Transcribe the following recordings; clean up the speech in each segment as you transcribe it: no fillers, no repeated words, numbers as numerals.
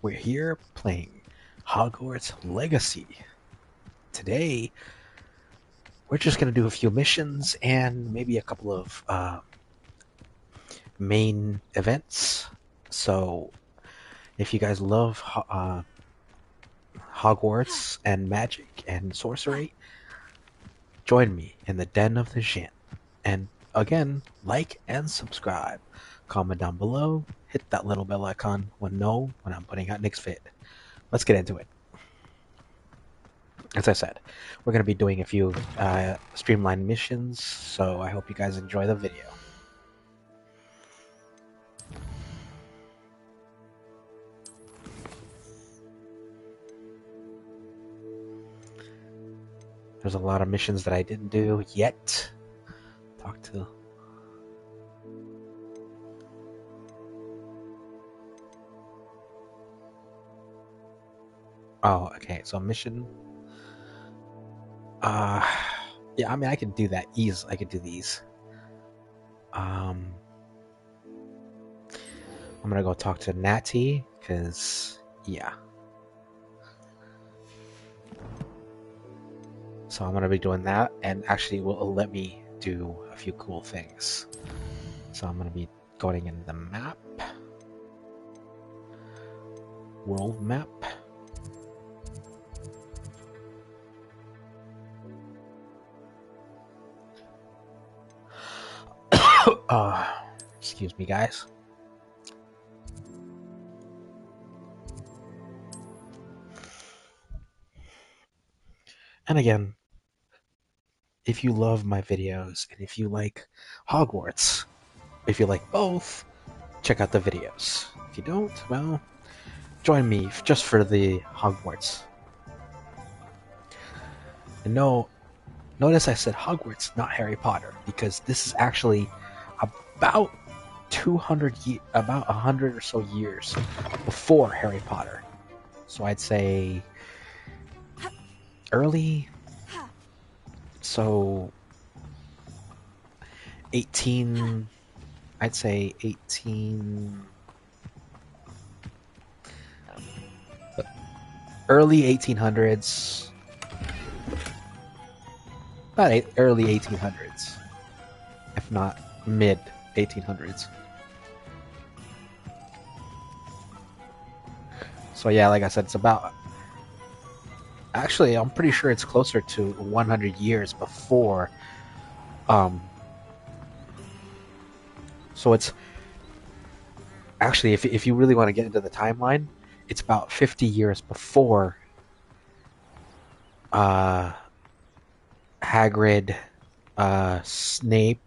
We're here playing Hogwarts Legacy. Today, we're just going to do a few missions and maybe a couple of main events. So, if you guys love Hogwarts and magic and sorcery, join me in the Den of the Djinn. And again, like and subscribe. Comment down below, hit that little bell icon when I'm putting out next vid. Let's get into it. As I said, we're going to be doing a few streamlined missions, so I hope you guys enjoy the video. There's a lot of missions that I didn't do yet. Talk to... Oh, okay, so mission... yeah, I mean, I could do that easily. I could do these. I'm gonna go talk to Natty, because, yeah. So I'm gonna be doing that, and actually will let me do a few cool things. So I'm gonna be going in the map. World map. Excuse me, guys. And again, if you love my videos and if you like Hogwarts, if you like both, check out the videos. If you don't, well, join me just for the Hogwarts. And no, notice I said Hogwarts, not Harry Potter, because this is actually about 100 or so years before Harry Potter. So I'd say early, so 18, I'd say 18, early 1800s, about early 1800s, if not mid 1800s. So yeah, like I said, it's about... Actually, I'm pretty sure it's closer to 100 years before. So it's... Actually, if you really want to get into the timeline, it's about 50 years before Hagrid, Snape,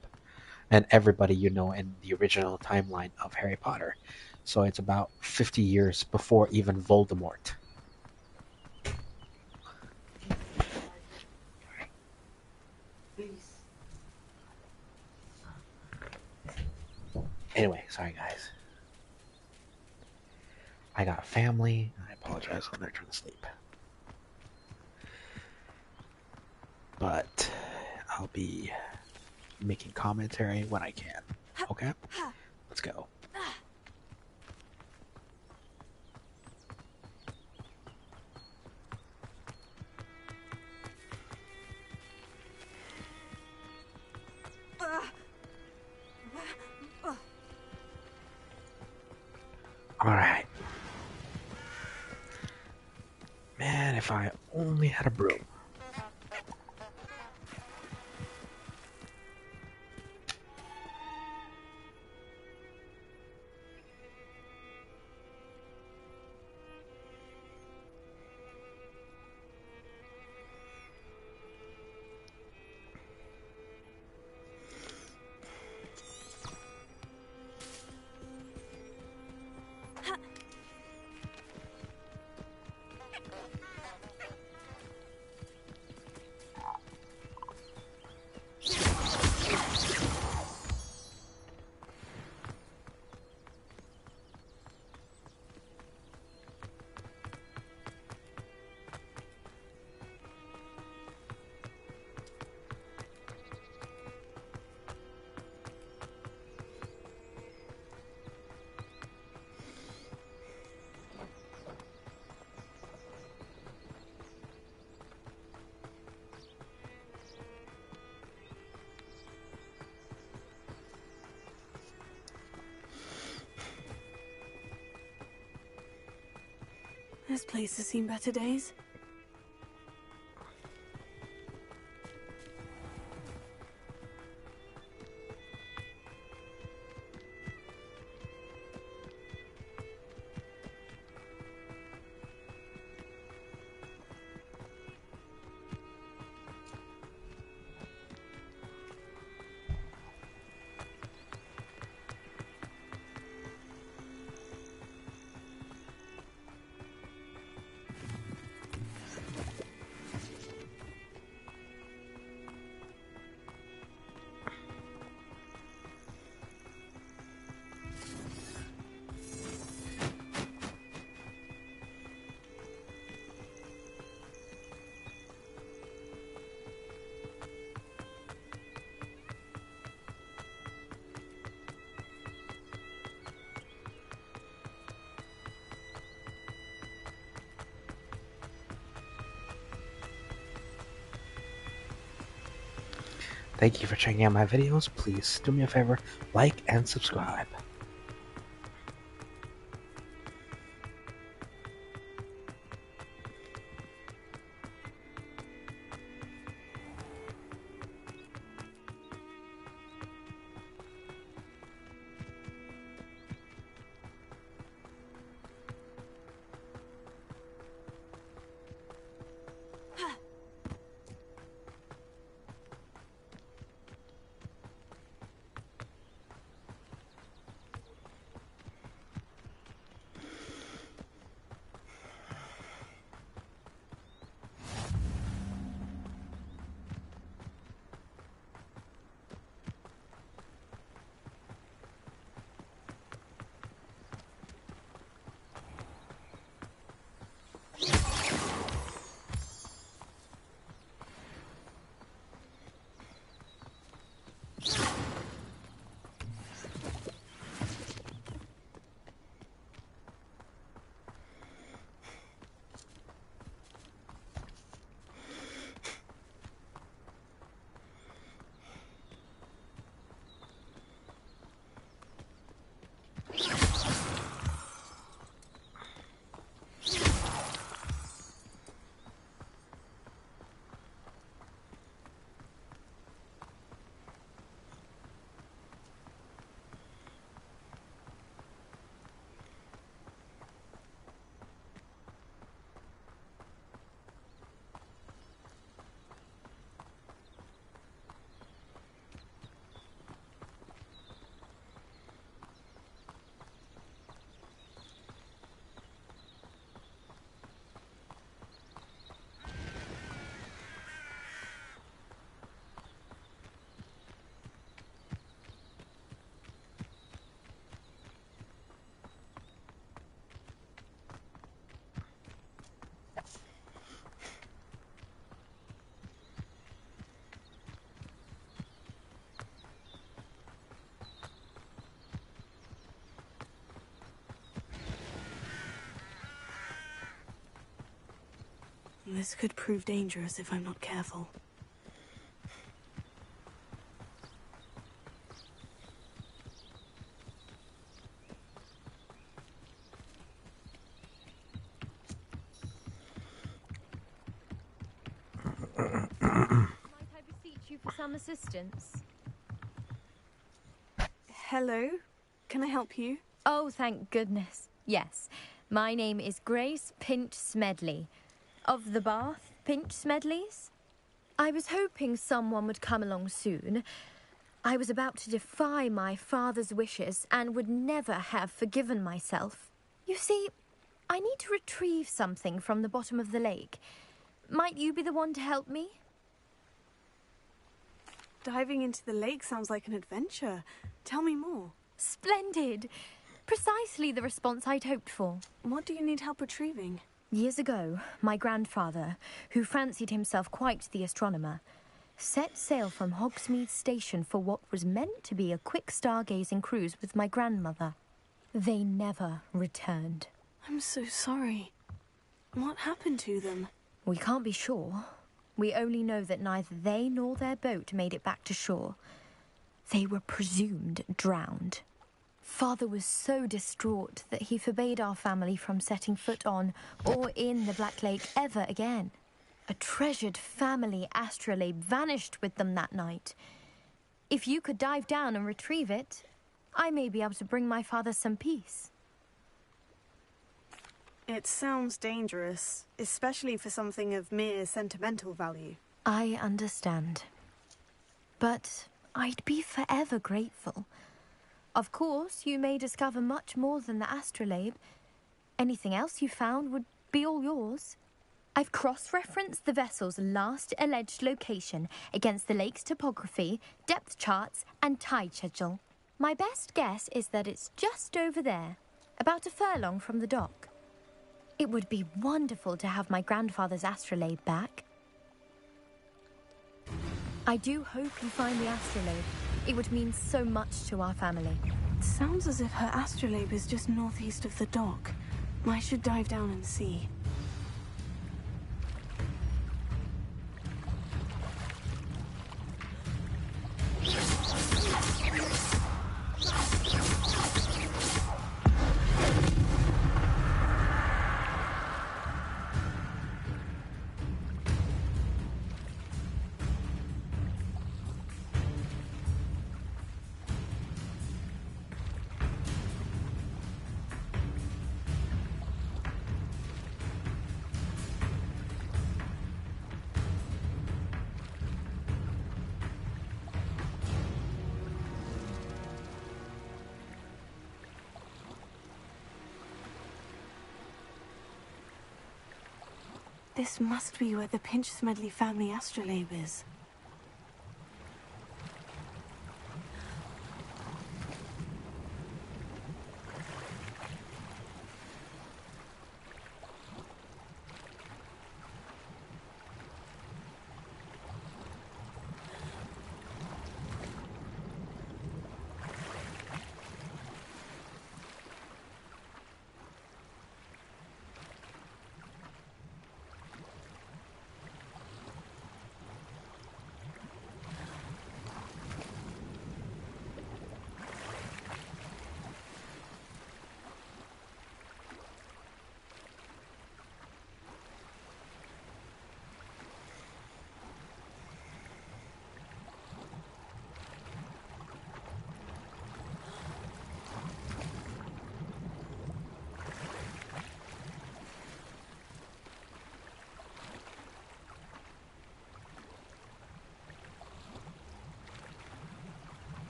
and everybody you know in the original timeline of Harry Potter. So it's about 50 years before even Voldemort. Anyway, sorry guys. I got a family. I apologize, I'm trying to sleep. But I'll be making commentary when I can. Okay? Let's go. Alright. Man, if I only had a broom. This place has seen better days. Thank you for checking out my videos. Please do me a favor, like and subscribe. This could prove dangerous if I'm not careful. Might I beseech you for some assistance? Hello? Can I help you? Oh, thank goodness. Yes. My name is Grace Pinch Smedley. Of the Bath Pinch Smedleys? I was hoping someone would come along soon. I was about to defy my father's wishes and would never have forgiven myself. You see, I need to retrieve something from the bottom of the lake. Might you be the one to help me? Diving into the lake sounds like an adventure. Tell me more. Splendid! Precisely the response I'd hoped for. What do you need help retrieving? Years ago, my grandfather, who fancied himself quite the astronomer, set sail from Hogsmeade Station for what was meant to be a quick stargazing cruise with my grandmother. They never returned. I'm so sorry. What happened to them? We can't be sure. We only know that neither they nor their boat made it back to shore. They were presumed drowned. Father was so distraught that he forbade our family from setting foot on or in the Black Lake ever again. A treasured family astrolabe vanished with them that night. If you could dive down and retrieve it, I may be able to bring my father some peace. It sounds dangerous, especially for something of mere sentimental value. I understand. But I'd be forever grateful. Of course, you may discover much more than the astrolabe. Anything else you found would be all yours. I've cross-referenced the vessel's last alleged location against the lake's topography, depth charts, and tide schedule. My best guess is that it's just over there, about a furlong from the dock. It would be wonderful to have my grandfather's astrolabe back. I do hope you find the astrolabe. It would mean so much to our family. It sounds as if her astrolabe is just northeast of the dock. I should dive down and see. This must be where the Pinch Smedley family astrolabe is.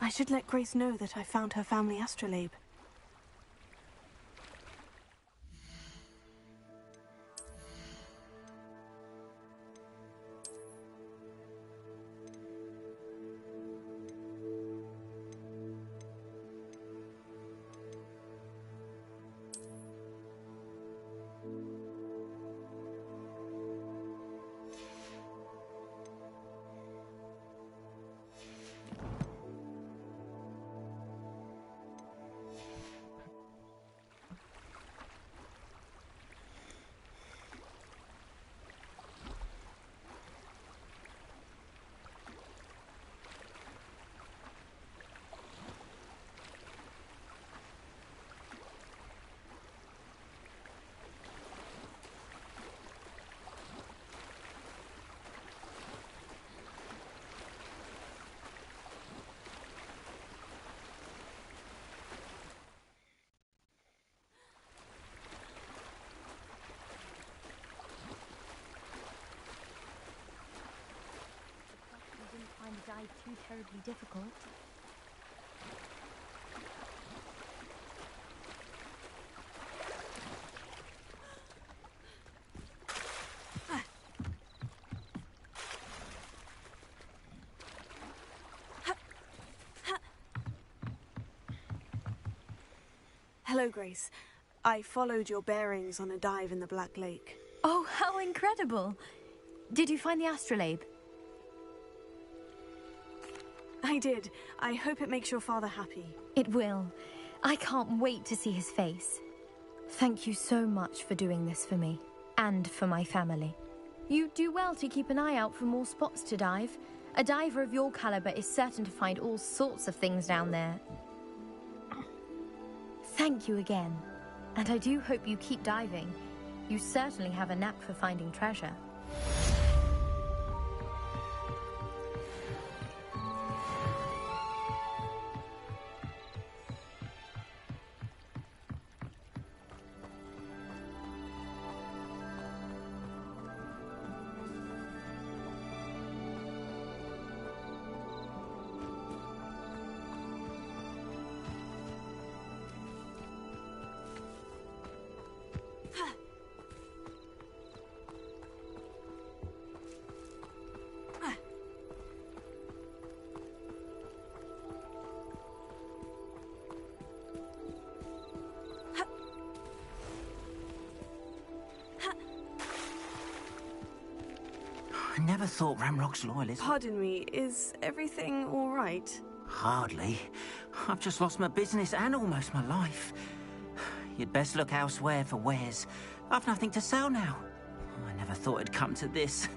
I should let Grace know that I found her family astrolabe. You didn't find the dive too terribly difficult. Hello, Grace. I followed your bearings on a dive in the Black Lake. Oh, how incredible! Did you find the astrolabe? I did. I hope it makes your father happy. It will. I can't wait to see his face. Thank you so much for doing this for me, and for my family. You do well to keep an eye out for more spots to dive. A diver of your caliber is certain to find all sorts of things down there. Thank you again, and I do hope you keep diving. You certainly have a knack for finding treasure. I never thought Ramrock's loyalists... Pardon me, is everything all right? Hardly. I've just lost my business and almost my life. You'd best look elsewhere for wares. I've nothing to sell now. I never thought it'd come to this.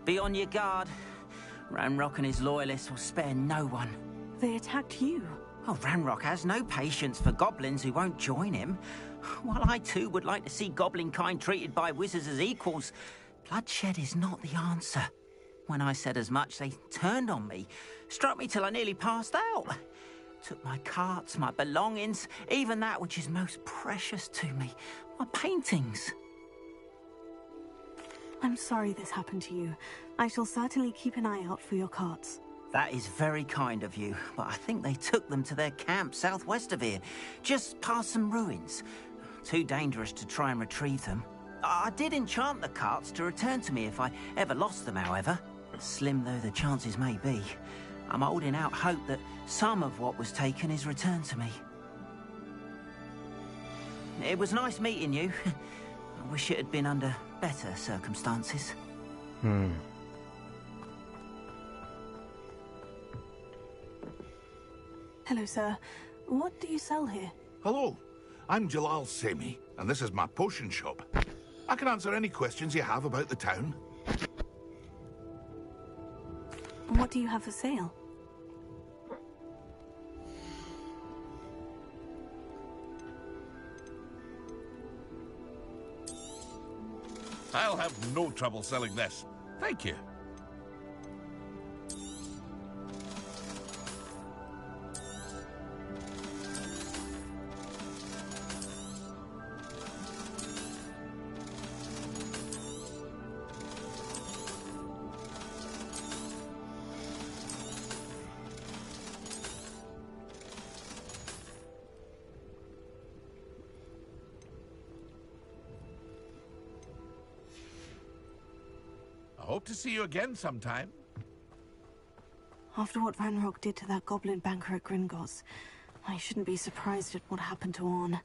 Be on your guard. Ramrock and his loyalists will spare no one. They attacked you. Oh, Ramrock has no patience for goblins who won't join him. While I too would like to see goblin kind treated by wizards as equals, bloodshed is not the answer. When I said as much, they turned on me, struck me till I nearly passed out. Took my carts, my belongings, even that which is most precious to me, my paintings. I'm sorry this happened to you. I shall certainly keep an eye out for your carts. That is very kind of you, but I think they took them to their camp southwest of here, just past some ruins. Too dangerous to try and retrieve them. I did enchant the carts to return to me if I ever lost them, however. Slim though the chances may be, I'm holding out hope that some of what was taken is returned to me. It was nice meeting you. I wish it had been under better circumstances. Hello, sir. What do you sell here? Hello, I'm Jalal Semi, and this is my potion shop. I can answer any questions you have about the town. What do you have for sale? I'll have no trouble selling this. Thank you. I hope to see you again sometime. After what Ranrock did to that goblin banker at Gringotts, I shouldn't be surprised at what happened to Orn.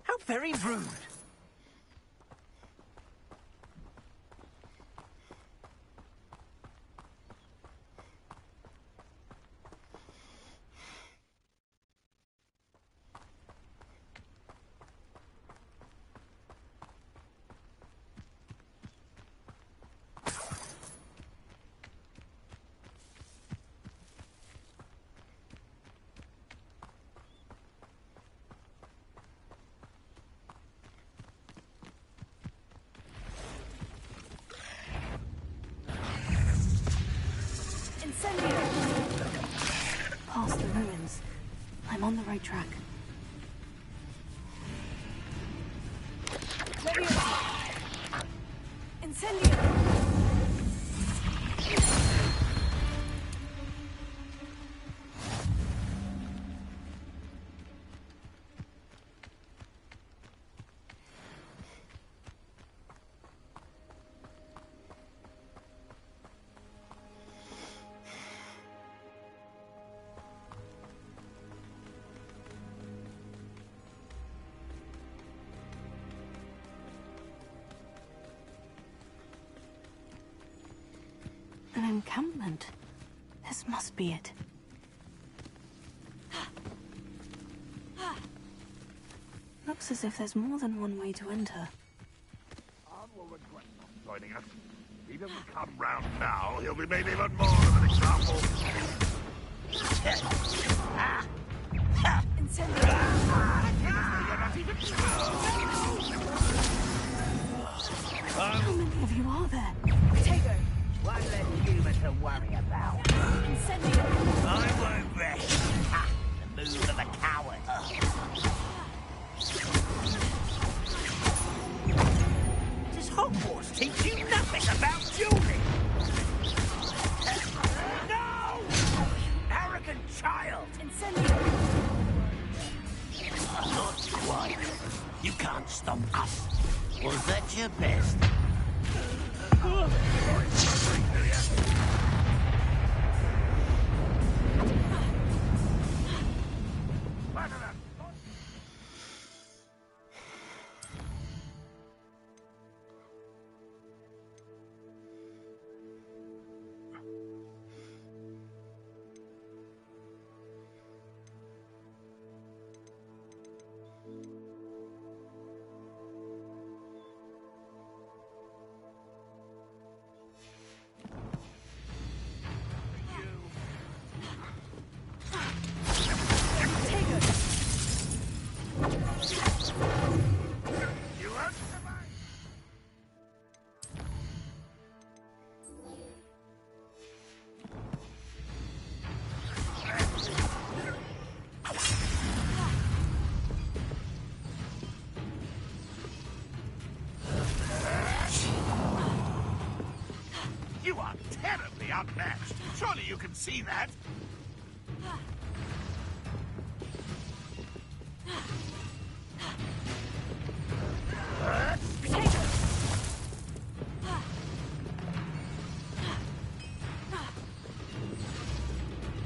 How very rude. Past the ruins. I'm on the right track. Incendio! An encampment. This must be it. Looks as if there's more than one way to enter. Arn will regret not joining us. If he doesn't come round now, he'll be made even more of an example. Incendio! You're not even... How many of you are there? Tego, one less human to worry about. Incendio! I won't rest. Ha! The move of a coward. Does Hogwarts teach you nothing about dueling? No! You arrogant child! Incendio! Not quite. You can't stop us. Was that your best? You are terribly outmatched. Surely you can see that.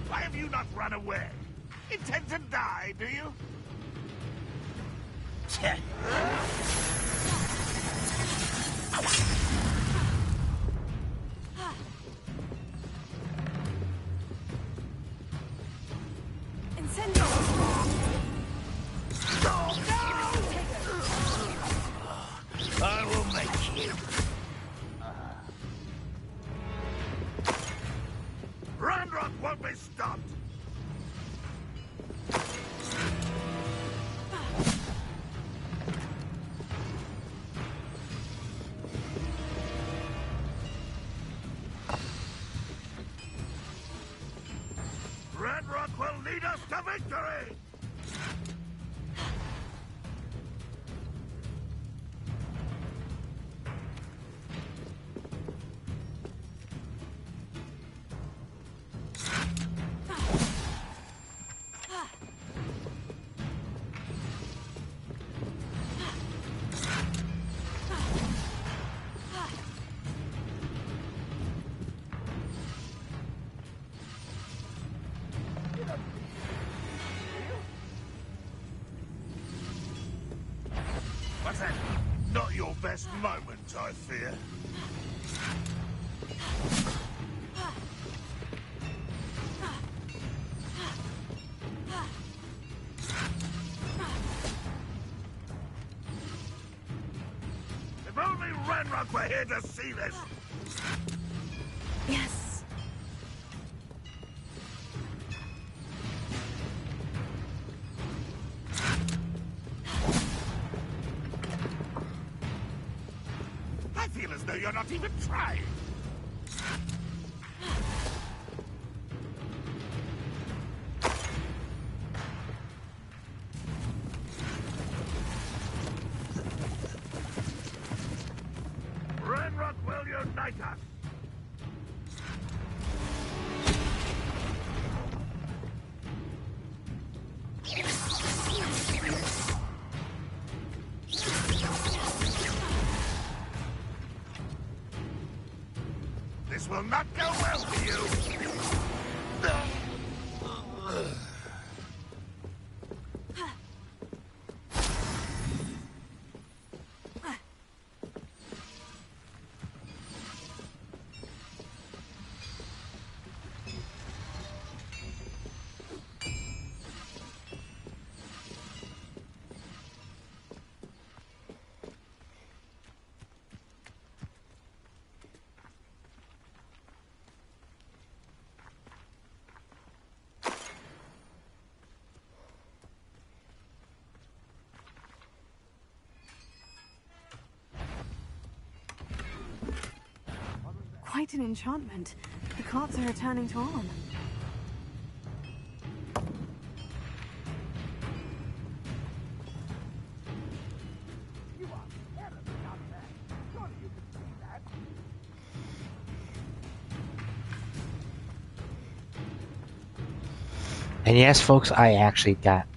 Why have you not run away? Intend to die, do you? Incendio! I will make you. Ranrock won't be stopped. Ranrock will lead us to victory! What's that? Not your best moment, I fear. If only Ranrock were here to see this! Yes. I feel as though you're not even trying. Ranrock will unite us! This will not go well for you! Quite an enchantment. The carts are returning to on. And yes, folks, I actually got,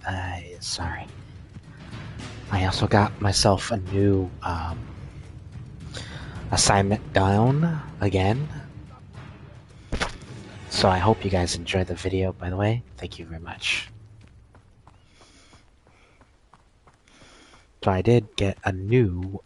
sorry. I also got myself a new assignment down again. So I hope you guys enjoyed the video, by the way. Thank you very much. So I did get a new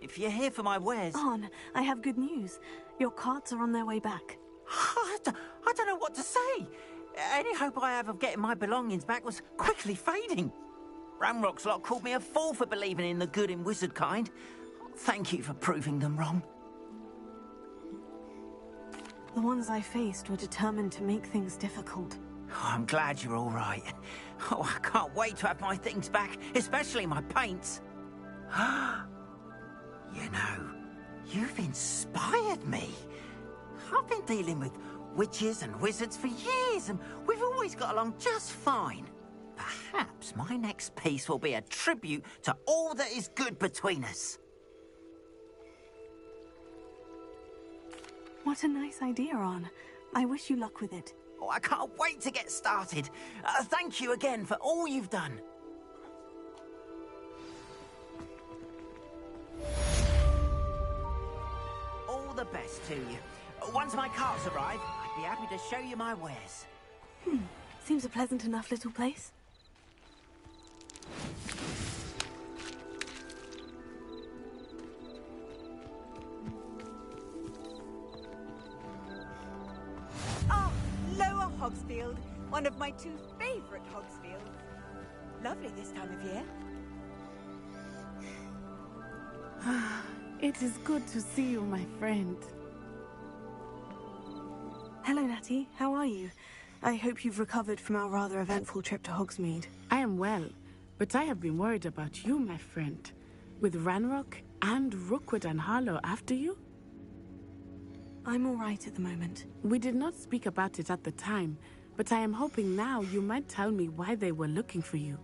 If you're here for my wares... On, I have good news. Your carts are on their way back. I don't know what to say. Any hope I have of getting my belongings back was quickly fading. Ramrock's lot called me a fool for believing in the good in wizard kind. Thank you for proving them wrong. The ones I faced were determined to make things difficult. Oh, I'm glad you're all right. Oh, I can't wait to have my things back, especially my paints. You know, you've inspired me. I've been dealing with witches and wizards for years, and we've always got along just fine. Perhaps my next piece will be a tribute to all that is good between us. What a nice idea, On. I wish you luck with it. Oh, I can't wait to get started. Thank you again for all you've done. All the best to you. Once my carts arrive, I'd be happy to show you my wares. Seems a pleasant enough little place. Ah, Lower Hogsfield, one of my 2 favourite Hogsfields. Lovely this time of year. It is good to see you, my friend. Hello, Natty. How are you? I hope you've recovered from our rather eventful trip to Hogsmeade. I am well, but I have been worried about you, my friend. With Ranrock and Rookwood and Harlow after you? I'm all right at the moment. We did not speak about it at the time, but I am hoping now you might tell me why they were looking for you.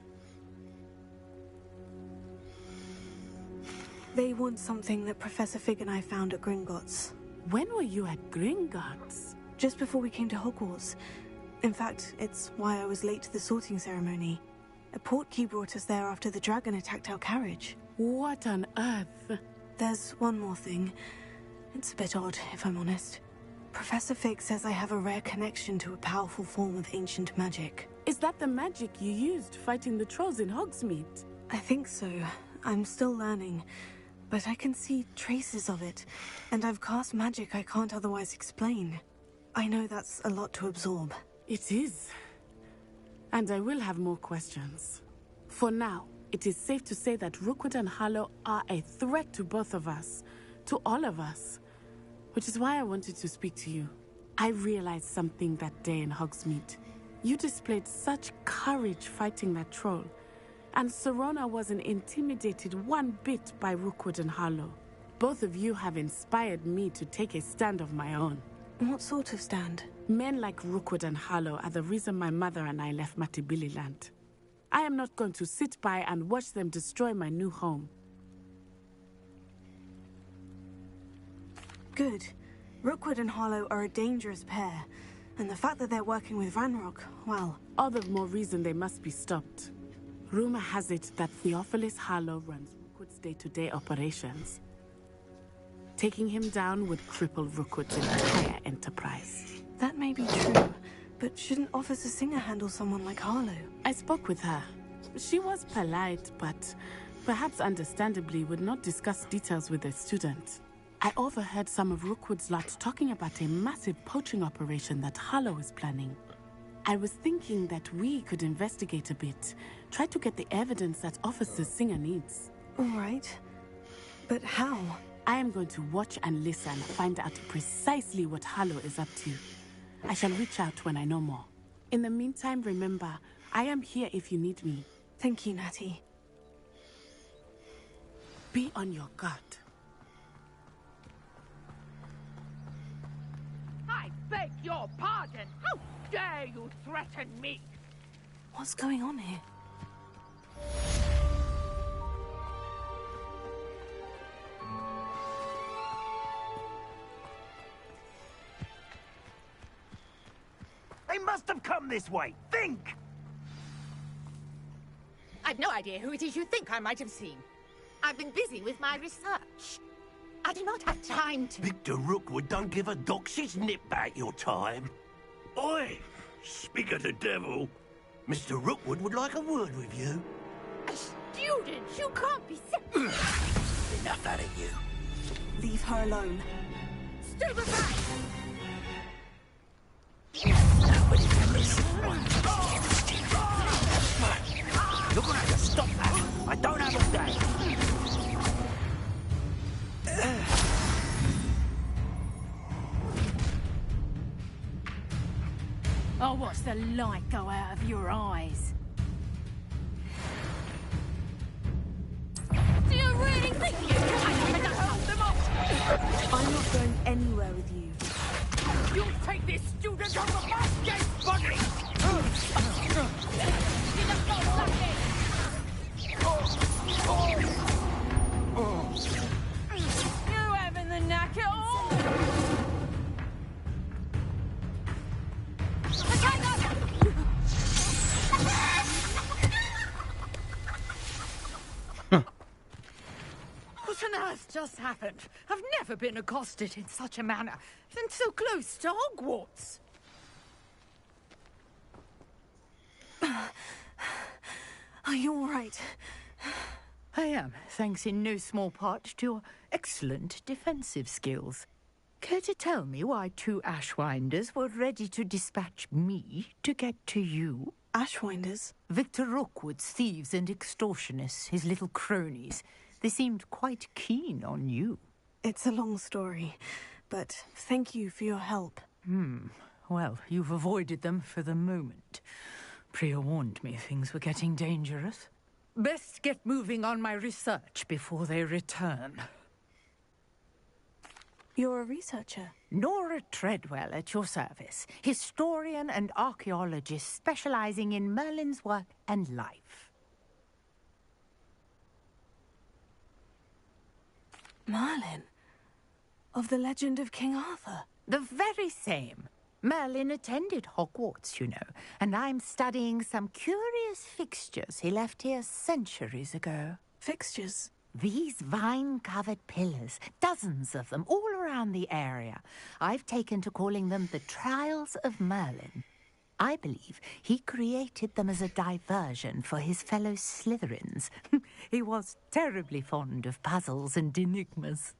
They want something that Professor Fig and I found at Gringotts. When were you at Gringotts? Just before we came to Hogwarts. In fact, it's why I was late to the sorting ceremony. A portkey brought us there after the dragon attacked our carriage. What on earth? There's one more thing. It's a bit odd, if I'm honest. Professor Fig says I have a rare connection to a powerful form of ancient magic. Is that the magic you used fighting the trolls in Hogsmeade? I think so. I'm still learning. But I can see traces of it, and I've cast magic I can't otherwise explain. I know that's a lot to absorb. It is. And I will have more questions. For now, it is safe to say that Rookwood and Harlow are a threat to both of us. To all of us. Which is why I wanted to speak to you. I realized something that day in Hogsmeade. You displayed such courage fighting that troll. And Serona wasn't intimidated one bit by Rookwood and Harlow. Both of you have inspired me to take a stand of my own. What sort of stand? Men like Rookwood and Harlow are the reason my mother and I left Matabeleland. I am not going to sit by and watch them destroy my new home. Good. Rookwood and Harlow are a dangerous pair. And the fact that they're working with Ranrock, well... All the more reason they must be stopped. Rumor has it that Theophilus Harlow runs Rookwood's day-to-day operations. Taking him down would cripple Rookwood's entire enterprise. That may be true, but shouldn't Officer Singer handle someone like Harlow? I spoke with her. She was polite, but perhaps understandably would not discuss details with a student. I overheard some of Rookwood's lot talking about a massive poaching operation that Harlow is planning. I was thinking that we could investigate a bit, try to get the evidence that Officer Singer needs. All right. But how? I am going to watch and listen, find out precisely what Harlow is up to. I shall reach out when I know more. In the meantime, remember, I am here if you need me. Thank you, Natty. Be on your guard. I beg your pardon. How dare you threaten me? What's going on here? They must have come this way. Think! I've no idea who it is you think I might have seen. I've been busy with my research. I do not have time to... Victor Rookwood don't give a doxy's nip back your time. Oi! Speak of the devil. Mr. Rookwood would like a word with you. A student? You can't be Enough out of you. Leave her alone. Stupefy! Nobody can listen. You're gonna have to stop that. I don't have a day. I'll watch the light go out of your eyes. Do you really think you can hold them off? I'm not going anywhere with you. You take this student on the basket, buddy! You having the knack at all? What on earth just happened? I've never never been accosted in such a manner, and so close to Hogwarts. Are you all right? I am, thanks in no small part to your excellent defensive skills. Care to tell me why 2 Ashwinders were ready to dispatch me to get to you? Ashwinders? Victor Rookwood's thieves and extortionists, his little cronies. They seemed quite keen on you. It's a long story, but thank you for your help. Well, you've avoided them for the moment. Priya warned me things were getting dangerous. Best get moving on my research before they return. You're a researcher? Nora Treadwell at your service. Historian and archaeologist specializing in Merlin's work and life. Merlin? Of the legend of King Arthur? The very same. Merlin attended Hogwarts, you know, and I'm studying some curious fixtures he left here centuries ago. Fixtures? These vine-covered pillars, dozens of them, all around the area. I've taken to calling them the Trials of Merlin. I believe he created them as a diversion for his fellow Slytherins. He was terribly fond of puzzles and enigmas.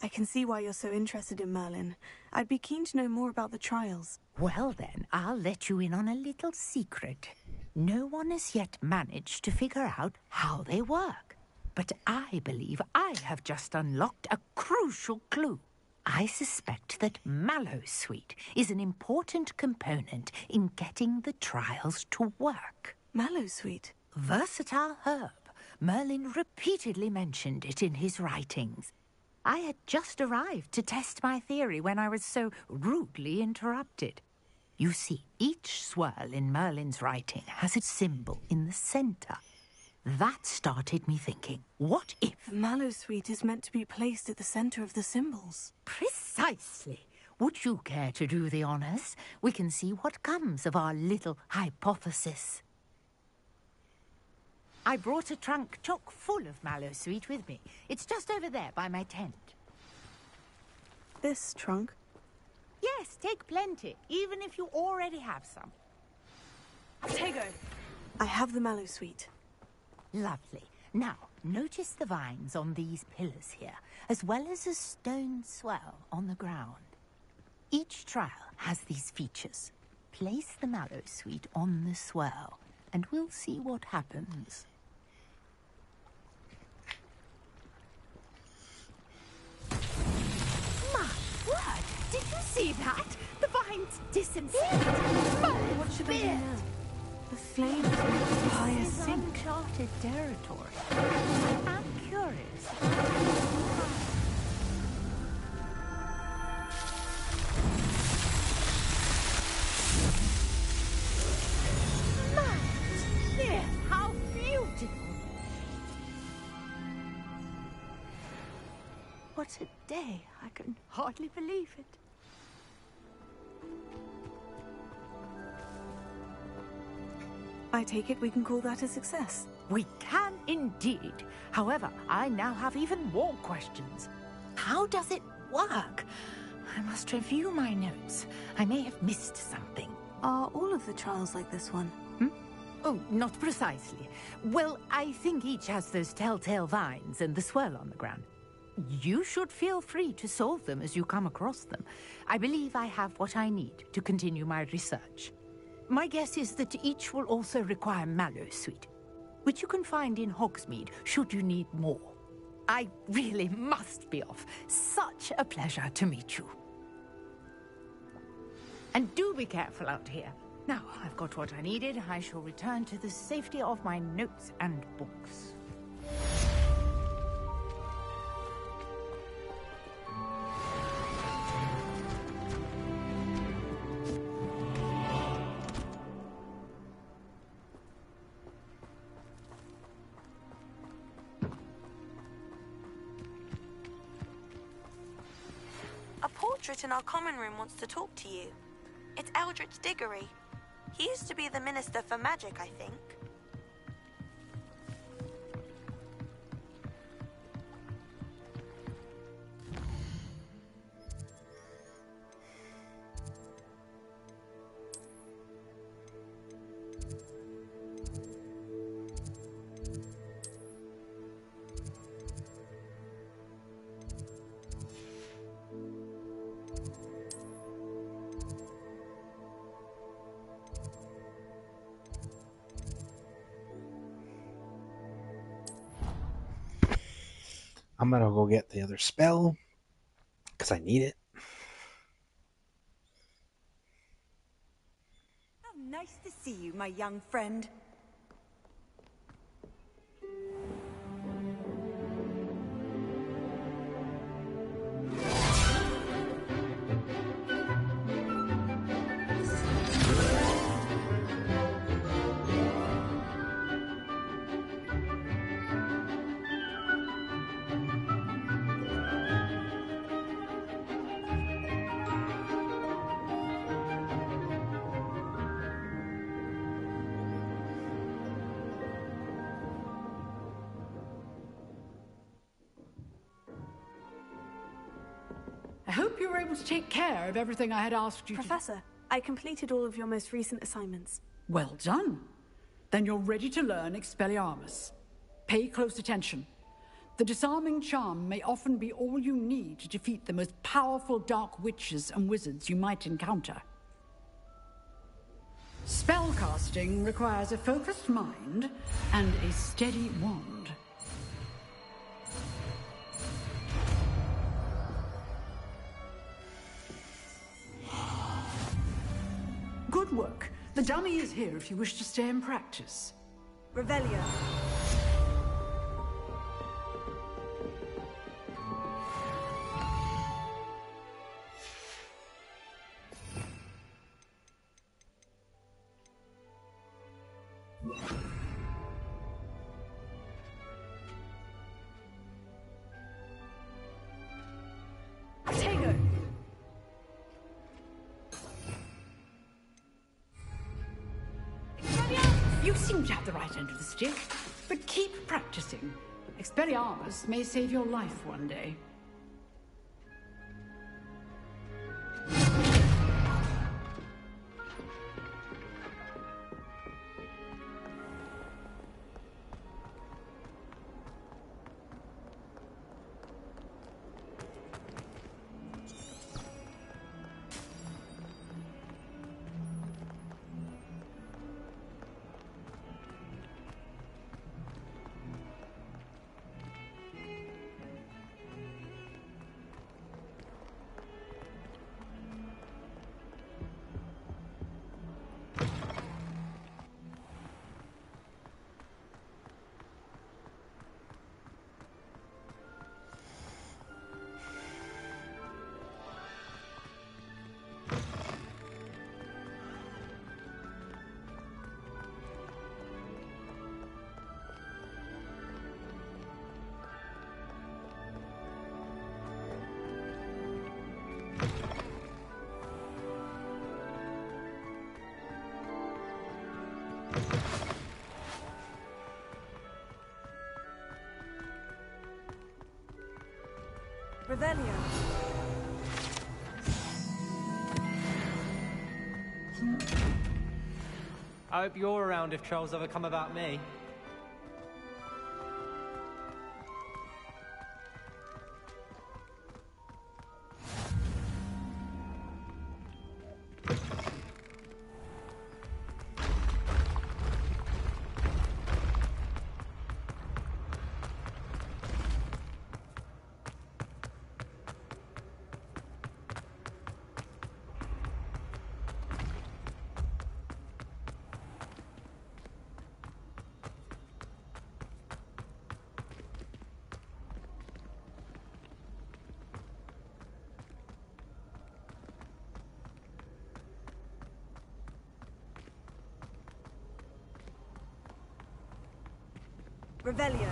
I can see why you're so interested in Merlin. I'd be keen to know more about the trials. Well then, I'll let you in on a little secret. No one has yet managed to figure out how they work. But I believe I have just unlocked a crucial clue. I suspect that Mallowsweet is an important component in getting the trials to work. Mallowsweet? Versatile herb. Merlin repeatedly mentioned it in his writings. I had just arrived to test my theory when I was so rudely interrupted. You see, each swirl in Merlin's writing has a symbol in the center. That started me thinking, what if... Mallowsweet is meant to be placed at the center of the symbols. Precisely. Would you care to do the honors? We can see what comes of our little hypothesis. I brought a trunk chock full of Mallowsweet with me. It's just over there by my tent. This trunk? Yes, take plenty, even if you already have some. Tego, I have the Mallowsweet. Lovely. Now, notice the vines on these pillars here, as well as a stone swell on the ground. Each trial has these features. Place the Mallowsweet on the swell, and we'll see what happens. My word! Did you see that? The vines disintegrated. What should we do now? The flames make the fire sink. Uncharted territory. I'm curious. Dear, how beautiful! What a day. I can hardly believe it. I take it we can call that a success. We can indeed. However, I now have even more questions. How does it work? I must review my notes. I may have missed something. Are all of the trials like this one? Oh, not precisely. Well, I think each has those telltale vines and the swirl on the ground. You should feel free to solve them as you come across them. I believe I have what I need to continue my research. My guess is that each will also require Mallowsweet, which you can find in Hogsmeade should you need more. I really must be off. Such a pleasure to meet you. And do be careful out here. Now, I've got what I needed. I shall return to the safety of my notes and books. A portrait in our common room wants to talk to you. It's Eldritch Diggory. He used to be the Minister for Magic, I think. I'm gonna go get the other spell because I need it. Oh, nice to see you, my young friend. I hope you were able to take care of everything I had asked you Professor, I completed all of your most recent assignments. Well done. Then you're ready to learn Expelliarmus. Pay close attention. The disarming charm may often be all you need to defeat the most powerful dark witches and wizards you might encounter. Spellcasting requires a focused mind and a steady wand. Good work. The dummy is here if you wish to stay and practice. Revelio. Tego. You seem to have the right end of the stick, but keep practicing. Expelliarmus may save your life one day. Revelio. I hope you're around if trolls ever come about me. Revelio.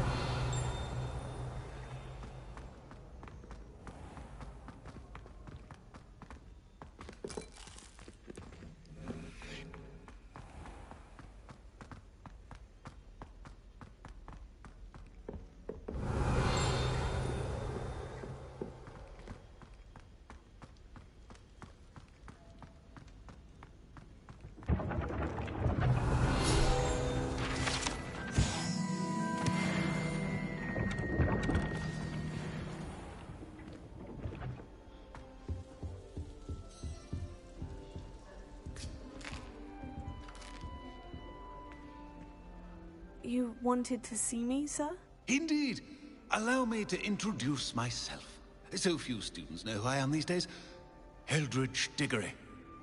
You wanted to see me, sir? Indeed. Allow me to introduce myself. So few students know who I am these days. Eldridge Diggory,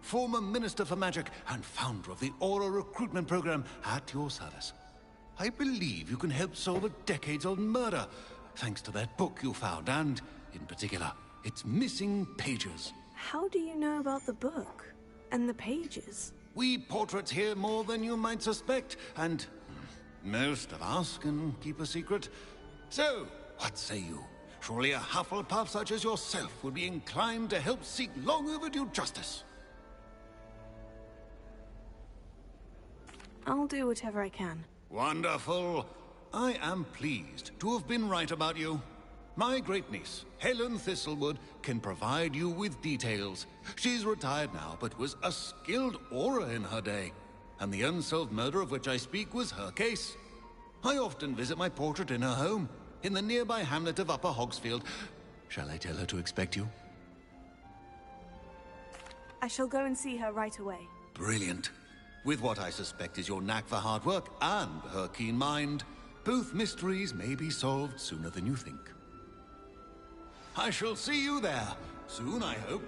former Minister for Magic and founder of the Aura Recruitment Program, at your service. I believe you can help solve a decades-old murder, thanks to that book you found, and, in particular, its missing pages. How do you know about the book? And the pages? We portraits hear more than you might suspect, and most of us can keep a secret. So, what say you? Surely a Hufflepuff such as yourself would be inclined to help seek long overdue justice. I'll do whatever I can. Wonderful. I am pleased to have been right about you. My great-niece, Helen Thistlewood, can provide you with details. She's retired now, but was a skilled aura in her day. And the unsolved murder of which I speak was her case. I often visit my portrait in her home, in the nearby hamlet of Upper Hogsfield. Shall I tell her to expect you? I shall go and see her right away. Brilliant. With what I suspect is your knack for hard work and her keen mind, both mysteries may be solved sooner than you think. I shall see you there, soon I hope.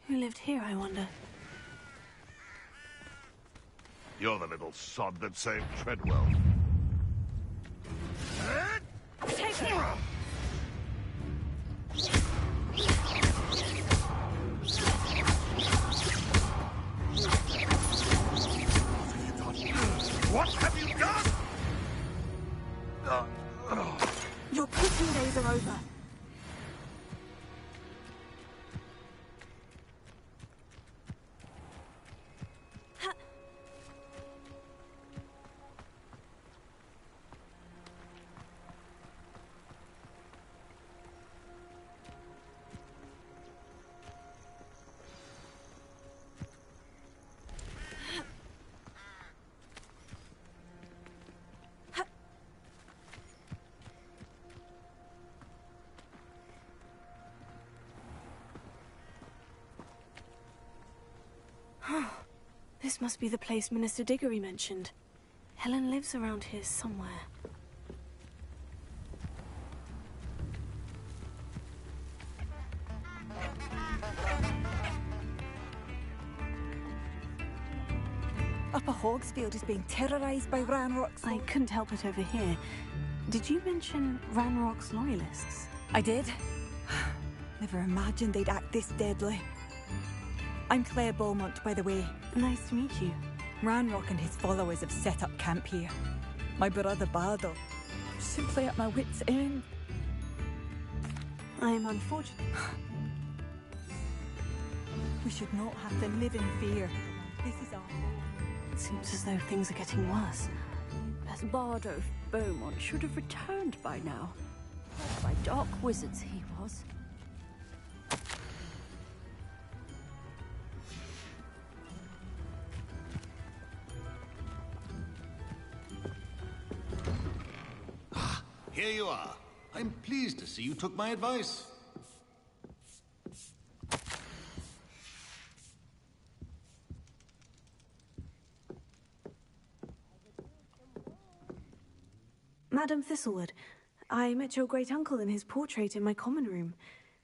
Who lived here, I wonder? You're the little sod that saved Treadwell. Take him! What have you done? Your cooking days are over. This must be the place Minister Diggory mentioned. Helen lives around here somewhere. Upper Hogsfield is being terrorised by Ranrock's... I couldn't help it over here. Did you mention Ranrock's loyalists? I did. Never imagined they'd act this deadly. I'm Claire Beaumont, by the way. Nice to meet you. Ranrock and his followers have set up camp here. My brother Bardo, simply at my wit's end. I am unfortunate. We should not have to live in fear. This is our home. It seems as though things are getting worse. Bardo Beaumont should have returned by now. What by dark wizards he was. Here you are. I'm pleased to see you took my advice. Madam Thistlewood, I met your great-uncle in his portrait in my common room.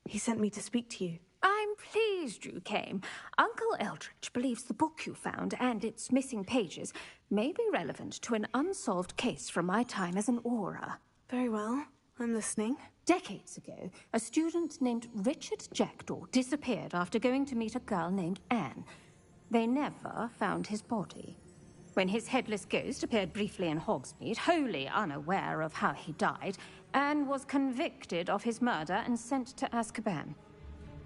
He sent me to speak to you. I'm pleased you came. Uncle Eldridge believes the book you found and its missing pages may be relevant to an unsolved case from my time as an aura. Very well. I'm listening. Decades ago, a student named Richard Jackdaw disappeared after going to meet a girl named Anne. They never found his body. When his headless ghost appeared briefly in Hogsmeade, wholly unaware of how he died, Anne was convicted of his murder and sent to Azkaban.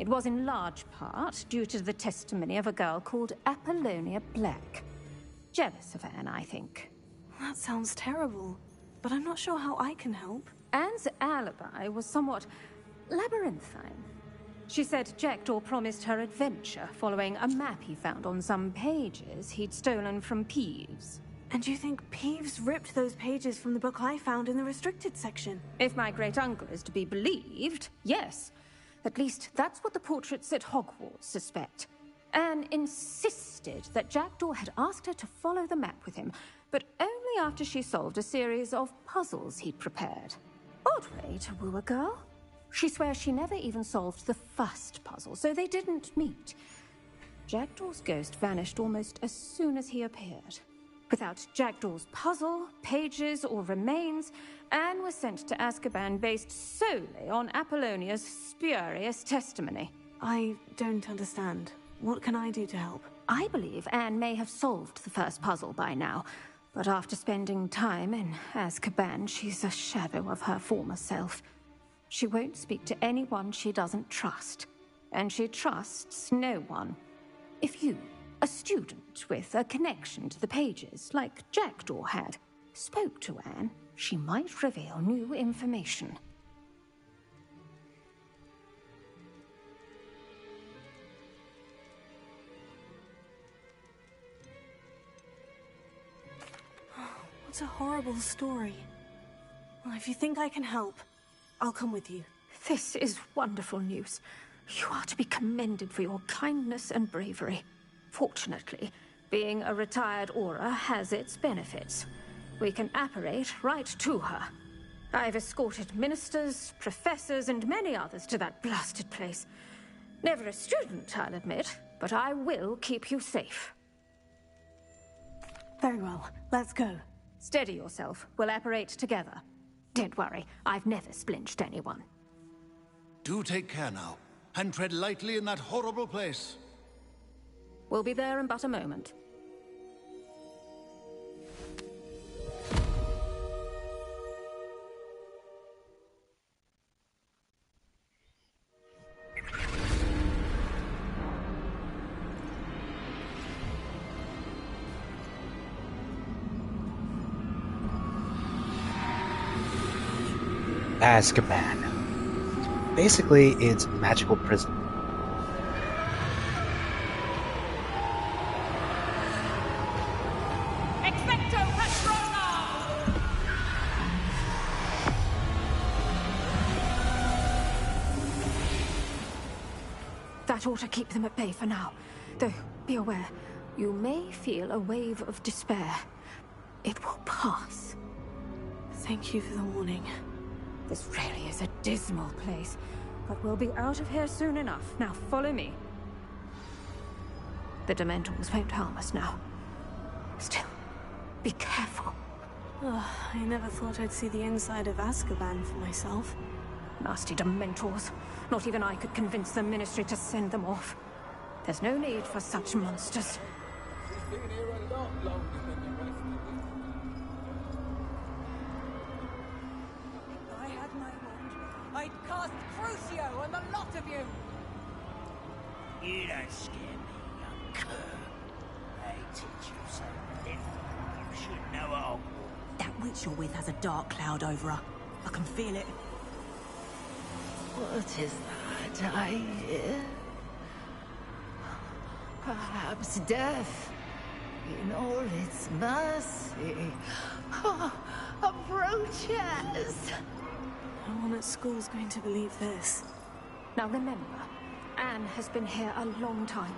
It was in large part due to the testimony of a girl called Apollonia Black. Jealous of Anne, I think. That sounds terrible, but I'm not sure how I can help. Anne's alibi was somewhat labyrinthine. She said Jackdaw promised her adventure following a map he found on some pages he'd stolen from Peeves. And you think Peeves ripped those pages from the book I found in the restricted section? If my great-uncle is to be believed, yes. At least that's what the portraits at Hogwarts suspect. Anne insisted that Jackdaw had asked her to follow the map with him, but only after she solved a series of puzzles he'd prepared. Odd way to woo a girl. She swears she never even solved the first puzzle, so they didn't meet. Jackdaw's ghost vanished almost as soon as he appeared. Without Jackdaw's puzzle, pages, or remains, Anne was sent to Azkaban based solely on Apollonia's spurious testimony. I don't understand. What can I do to help? I believe Anne may have solved the first puzzle by now, but after spending time in Azkaban, she's a shadow of her former self. She won't speak to anyone she doesn't trust, and she trusts no one. If you, a student with a connection to the pages, like Jackdaw had, spoke to Anne, she might reveal new information. What a horrible story. Well, if you think I can help, I'll come with you. This is wonderful news. You are to be commended for your kindness and bravery. Fortunately, being a retired aura has its benefits. We can apparate right to her. I've escorted ministers, professors, and many others to that blasted place. Never a student, I'll admit, but I will keep you safe. Very well. Let's go. Steady yourself. We'll apparate together. Don't worry, I've never splinched anyone. Do take care now, and tread lightly in that horrible place. We'll be there in but a moment. Azkaban. Basically, it's magical prison. Expecto Patrona! That ought to keep them at bay for now. Though, be aware, you may feel a wave of despair. It will pass. Thank you for the warning. This really is a dismal place, but we'll be out of here soon enough. Now follow me. The Dementors won't harm us now. Still, be careful. I never thought I'd see the inside of Azkaban for myself. Nasty Dementors. Not even I could convince the Ministry to send them off. There's no need for such monsters. She's been here a lot longer than the rest of them. If I had my wand, I'd cast Crucio on the lot of you! I've You don't scare me, young cur. They teach you something you should know at Hogwarts. That witch you're with has a dark cloud over her. I can feel it. What is that I hear? Perhaps death, in all its mercy, approaches. No one at school's going to believe this. Now remember, Anne has been here a long time.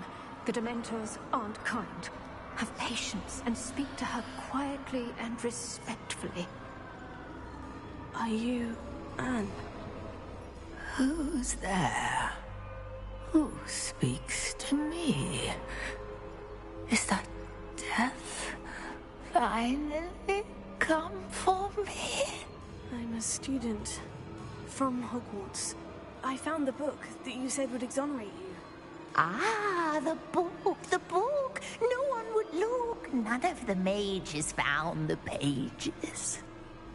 The Dementors aren't kind. Have patience and speak to her quietly and respectfully. Are you Anne? Who's there? Who speaks to me? Is that death finally come for me? I'm a student from Hogwarts. I found the book that you said would exonerate you. Ah, the book, the book. No one would look. None of the mages found the pages.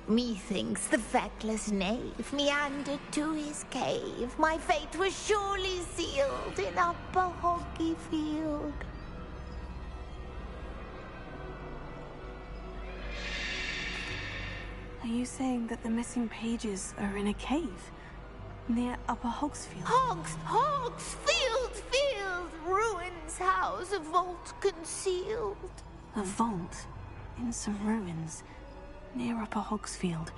Methinks the feckless knave meandered to his cave. My fate was surely sealed in Upper Hoggyfield. Are you saying that the missing pages are in a cave near Upper Hogsfield? Hogsfield, ruins house, a vault concealed. A vault in some ruins near Upper Hogsfield.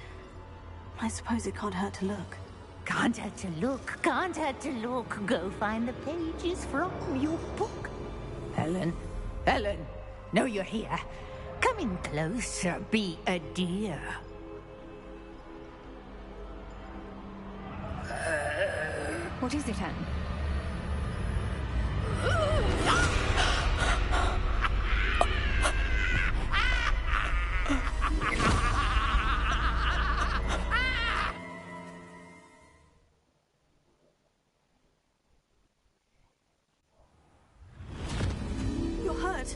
I suppose it can't hurt to look. Can't hurt to look, can't hurt to look. Go find the pages from your book. Helen, know you're here. Come in closer, be a dear. What is it, Anne? You're hurt.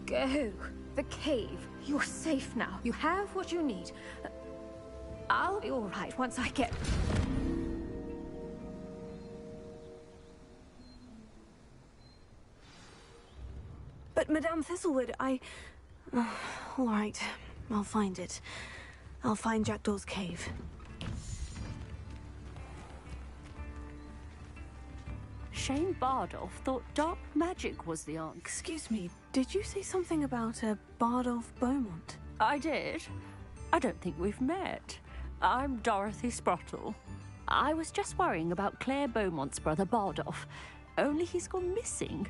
Go. The cave. You're safe now. You have what you need. I'll be all right once I get... But Madame Thistlewood, all right, I'll find it. I'll find Jackdaw's cave. Shane Bardolph thought dark magic was the answer. Excuse me, did you say something about a Bardolph Beaumont? I did. I don't think we've met. I'm Dorothy Sprottle. I was just worrying about Claire Beaumont's brother Bardolph, only he's gone missing.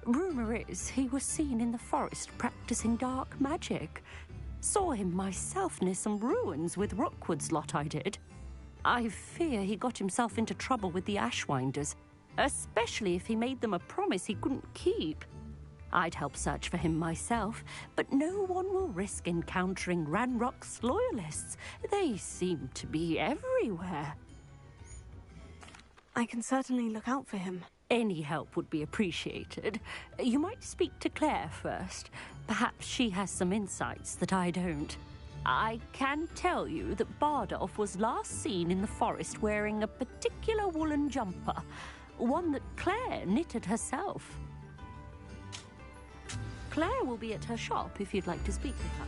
Rumour is he was seen in the forest practicing dark magic. Saw him myself near some ruins with Rookwood's lot I did. I fear he got himself into trouble with the Ashwinders, especially if he made them a promise he couldn't keep. I'd help search for him myself, but no one will risk encountering Ranrock's loyalists. They seem to be everywhere. I can certainly look out for him. Any help would be appreciated. You might speak to Claire first. Perhaps she has some insights that I don't. I can tell you that Bardolph was last seen in the forest wearing a particular woolen jumper, one that Claire knitted herself. Claire will be at her shop if you'd like to speak with her.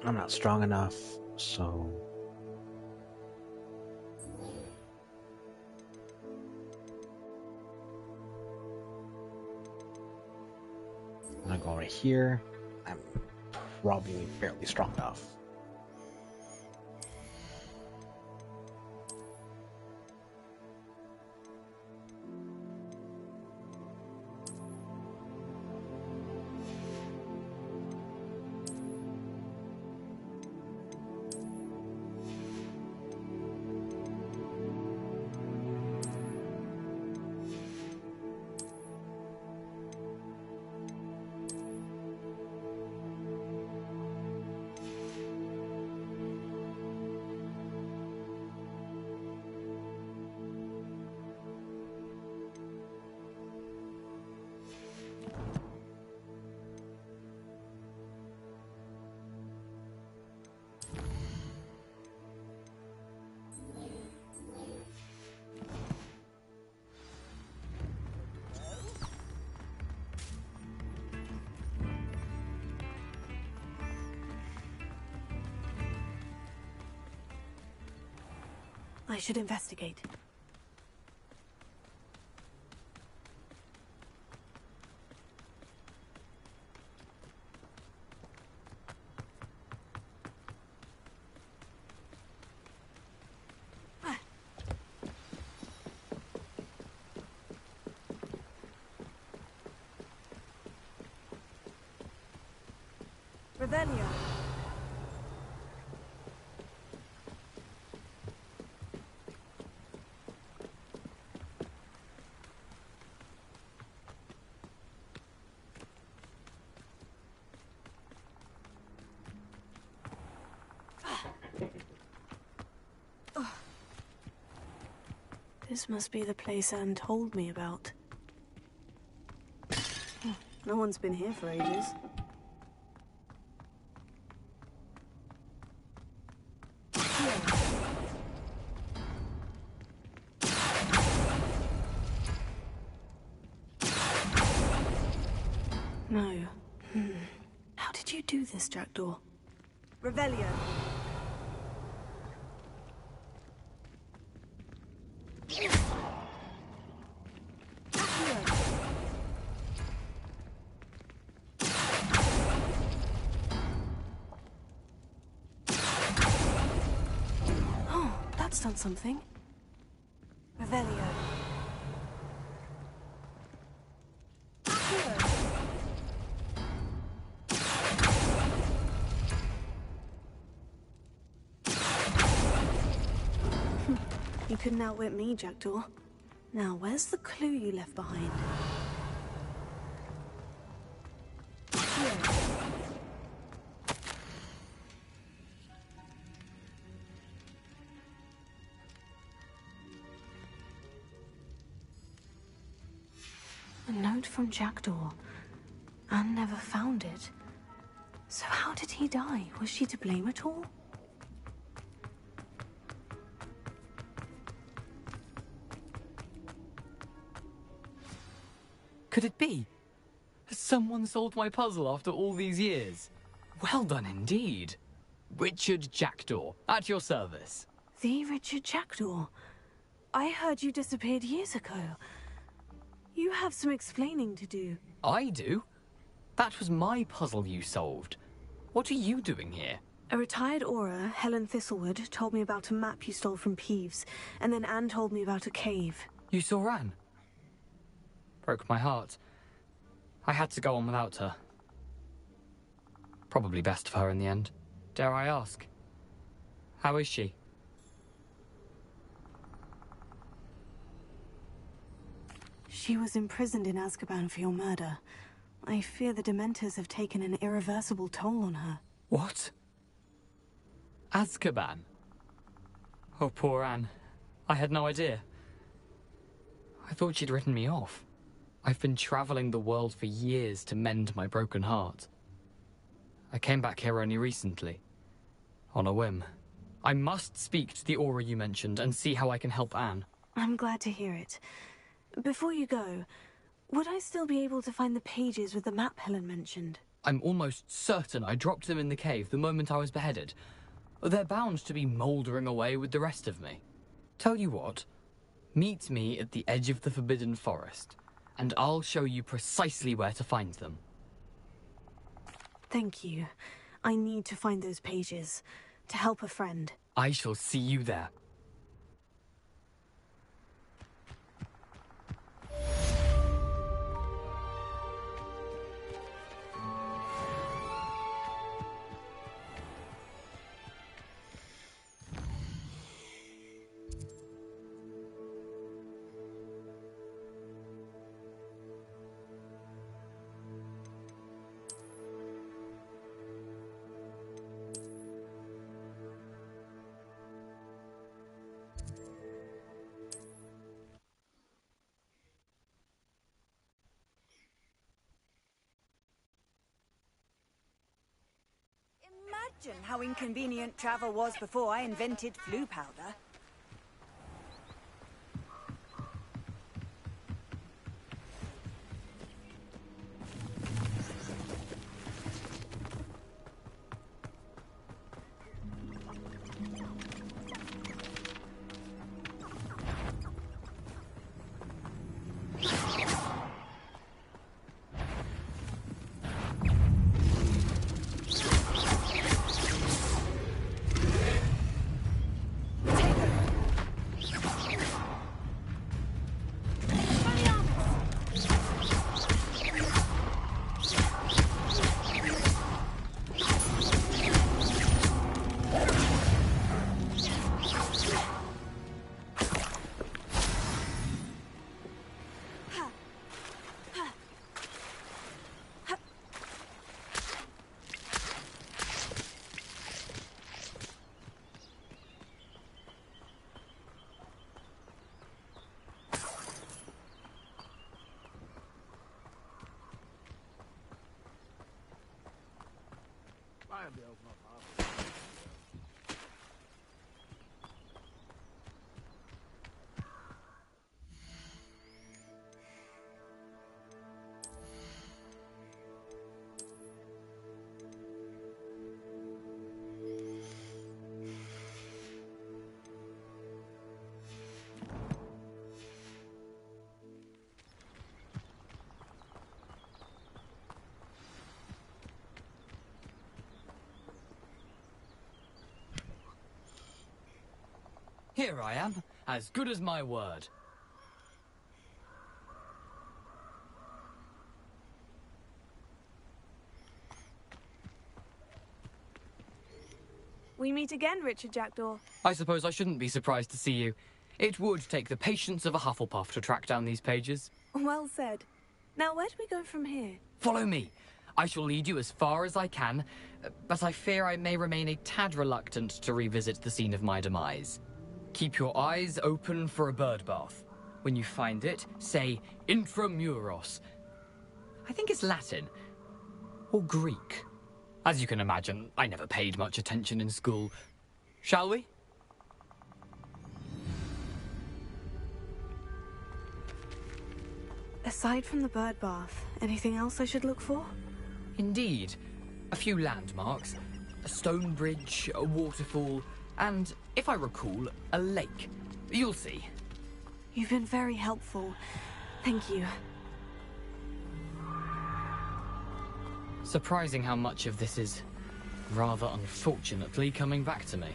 I'm not strong enough, so... I'm gonna go right here. I'm probably barely strong enough. I should investigate. Revelio. This must be the place Anne told me about. No one's been here for ages. No. How did you do this, Jackdaw? Revelio. Oh, that's done something. Revelio. You couldn't outwit me, Jackdaw. Now, where's the clue you left behind? A note from Jackdaw. Anne never found it. So how did he die? Was she to blame at all? Could it be? Has someone solved my puzzle after all these years? Well done indeed. Richard Jackdaw, at your service. The Richard Jackdaw? I heard you disappeared years ago. You have some explaining to do. I do? That was my puzzle you solved. What are you doing here? A retired Aura, Helen Thistlewood, told me about a map you stole from Peeves, and then Anne told me about a cave. You saw Anne? Broke my heart. I had to go on without her. Probably best for her in the end. Dare I ask? How is she? She was imprisoned in Azkaban for your murder. I fear the Dementors have taken an irreversible toll on her. What? Azkaban? Oh, poor Anne. I had no idea. I thought she'd written me off. I've been traveling the world for years to mend my broken heart. I came back here only recently. On a whim. I must speak to the Aura you mentioned and see how I can help Anne. I'm glad to hear it. Before you go, would I still be able to find the pages with the map Helen mentioned? I'm almost certain I dropped them in the cave the moment I was beheaded. They're bound to be mouldering away with the rest of me. Tell you what, meet me at the edge of the Forbidden Forest, and I'll show you precisely where to find them. Thank you. I need to find those pages, to help a friend. I shall see you there. Imagine how inconvenient travel was before I invented flu powder. Here I am, as good as my word. We meet again, Richard Jackdaw. I suppose I shouldn't be surprised to see you. It would take the patience of a Hufflepuff to track down these pages. Well said. Now, where do we go from here? Follow me. I shall lead you as far as I can, but I fear I may remain a tad reluctant to revisit the scene of my demise. Keep your eyes open for a bird bath. When you find it, say intramuros. I think it's Latin. Or Greek. As you can imagine, I never paid much attention in school. Shall we? Aside from the bird bath, anything else I should look for? Indeed. A few landmarks. A stone bridge, a waterfall, and, if I recall, a lake. You'll see. You've been very helpful. Thank you. Surprising how much of this is, rather unfortunately, coming back to me.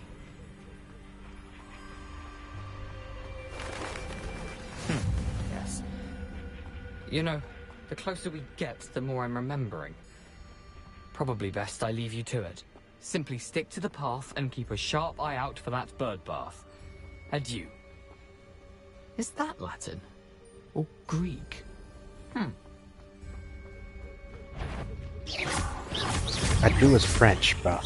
Yes. You know, the closer we get, the more I'm remembering. Probably best I leave you to it. Simply stick to the path and keep a sharp eye out for that bird bath. Adieu. Is that Latin? Or Greek? Adieu is French, bro.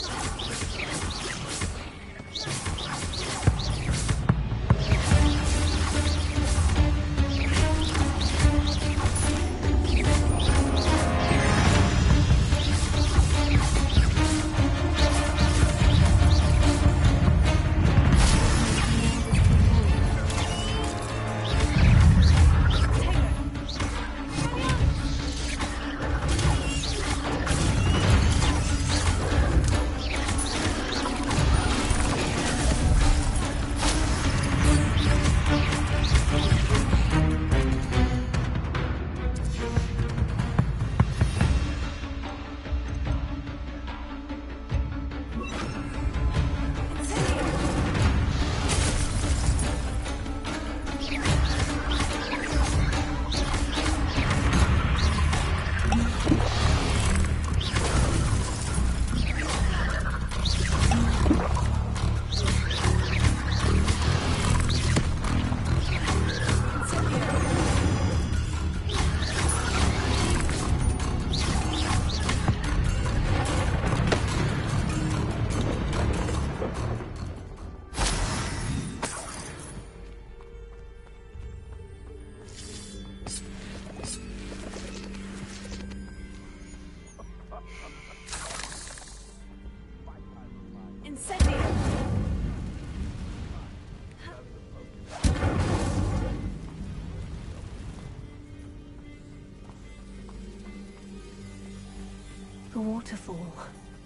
The waterfall.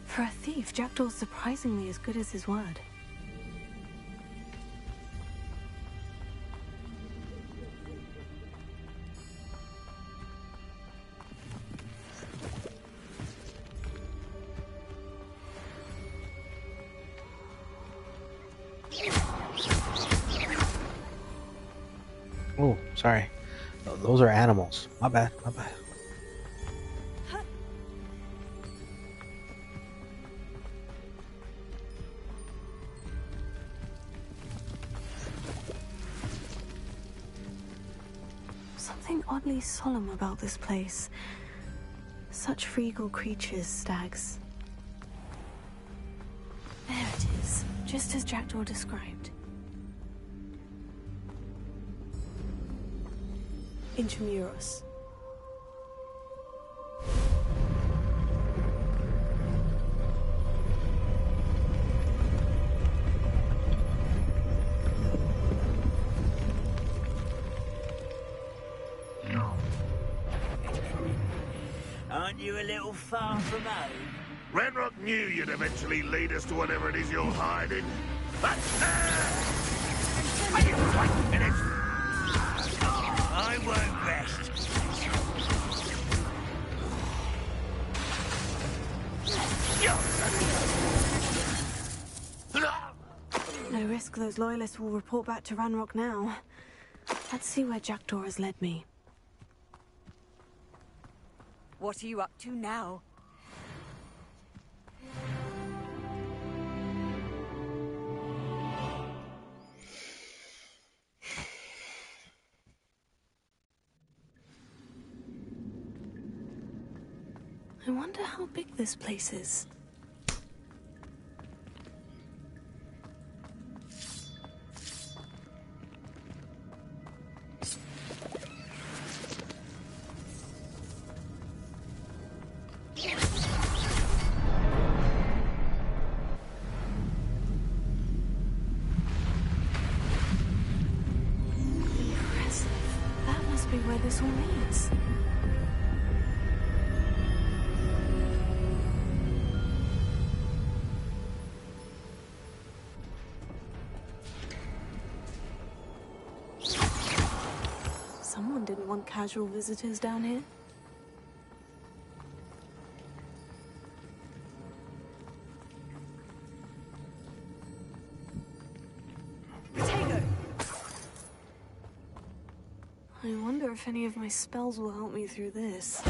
For a thief, Jackdaw's surprisingly as good as his word. Oh, sorry. Those are animals. My bad, my bad. Something oddly solemn about this place. Such regal creatures, stags. There it is, just as Jackdaw described. Intramuros. Aren't you a little far from home? Renrock knew you'd eventually lead us to whatever it is you're hiding. But I didn't quite finish. I won't rest. No risk those loyalists will report back to Ranrock now. Let's see where Jackdaw has led me. What are you up to now? I wonder how big this place is. Impressive. That must be where this all leads. Someone didn't want casual visitors down here. Potato! I wonder if any of my spells will help me through this.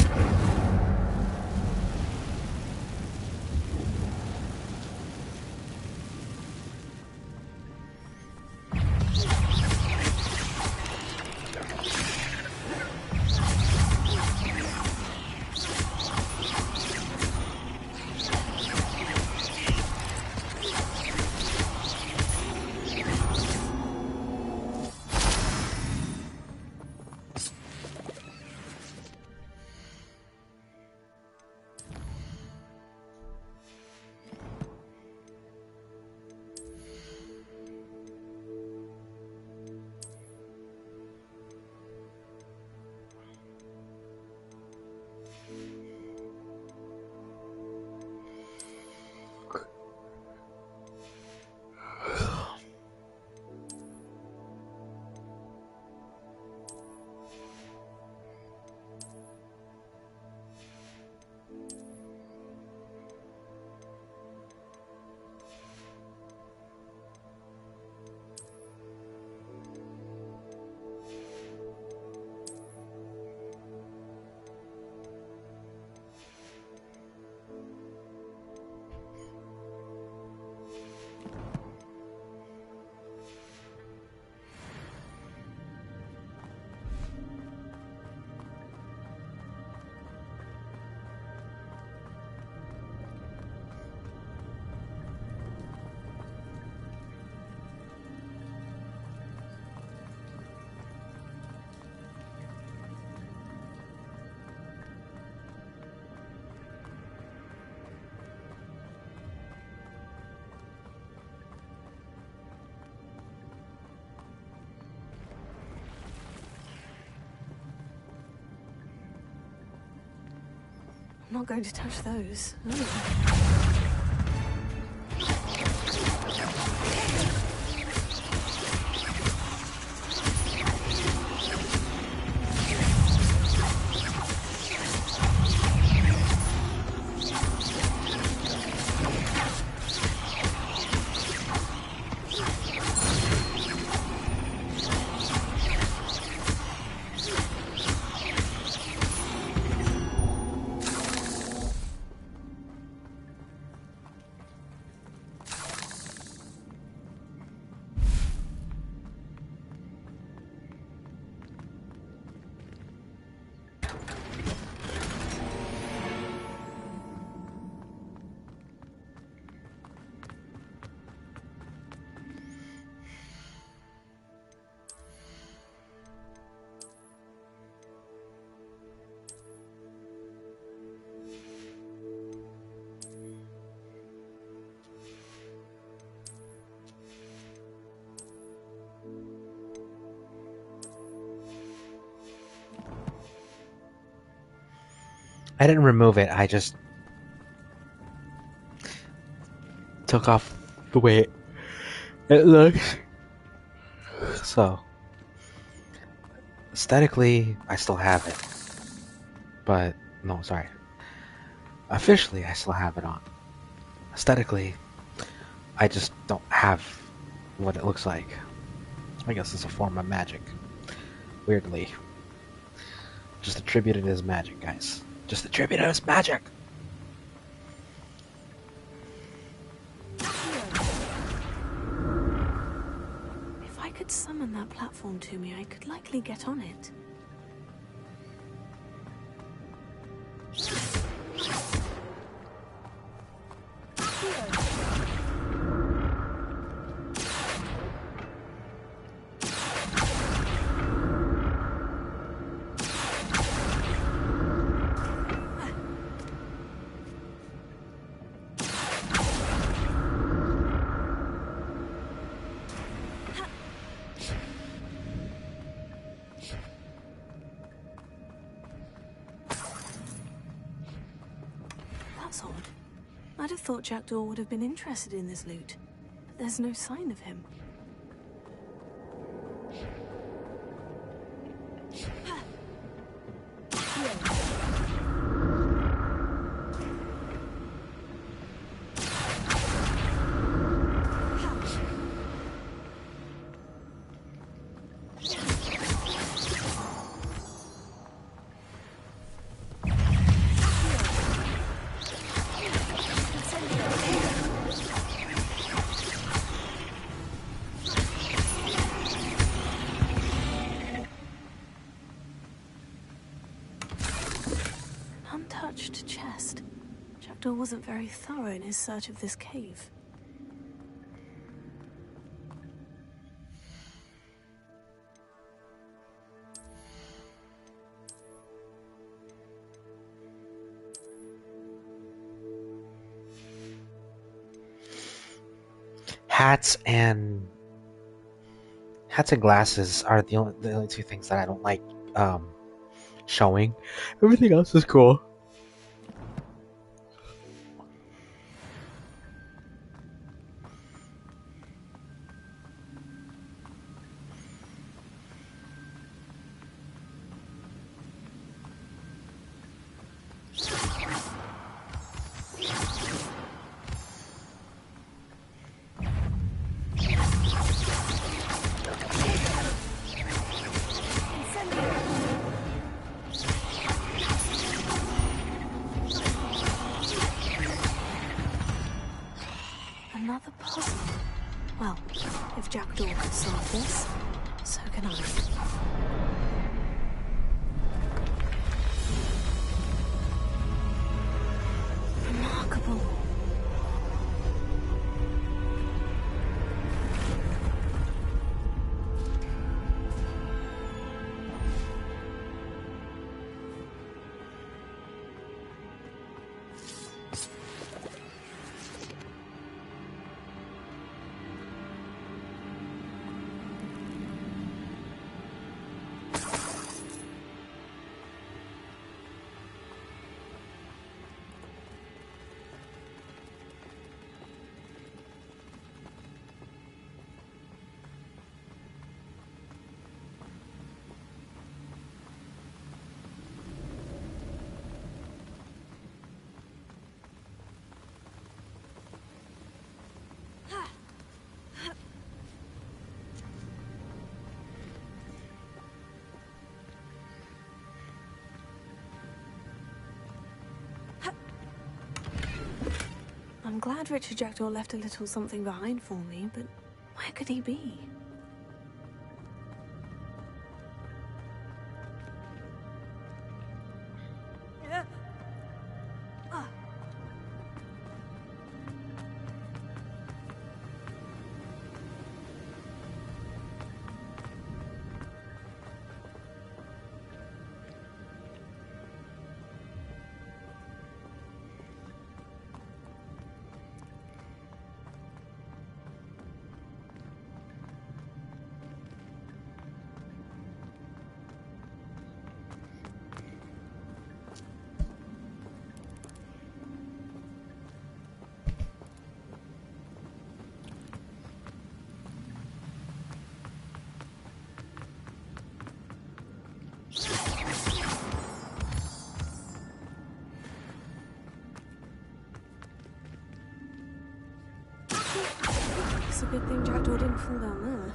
I'm not going to touch those. Ooh. I didn't remove it, I just took off the way it looks. So, aesthetically, I still have it. But, no, sorry. Officially, I still have it on. Aesthetically, I just don't have what it looks like. I guess it's a form of magic. Weirdly. Just attribute it as magic, guys. Just attribute it as magic! If I could summon that platform to me, I could likely get on it. That's odd. I'd have thought Jackdaw would have been interested in this loot. But there's no sign of him. Untouched chest. Jackdaw wasn't very thorough in his search of this cave. Hats and glasses are the only two things that I don't like showing. Everything else is cool. Another puzzle. Well, if Jackdaw can solve this, so can I. Remarkable. I'm glad Richard Jackdaw left a little something behind for me, but where could he be? Good thing Jackdaw didn't fall down there.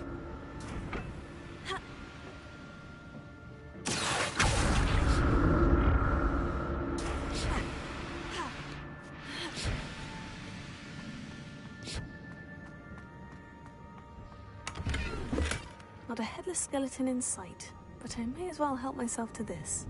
Not a headless skeleton in sight, but I may as well help myself to this.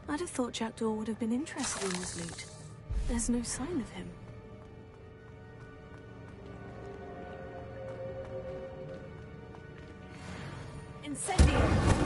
I'd have thought Jackdaw would have been interested in this loot. There's no sign of him. Incendio!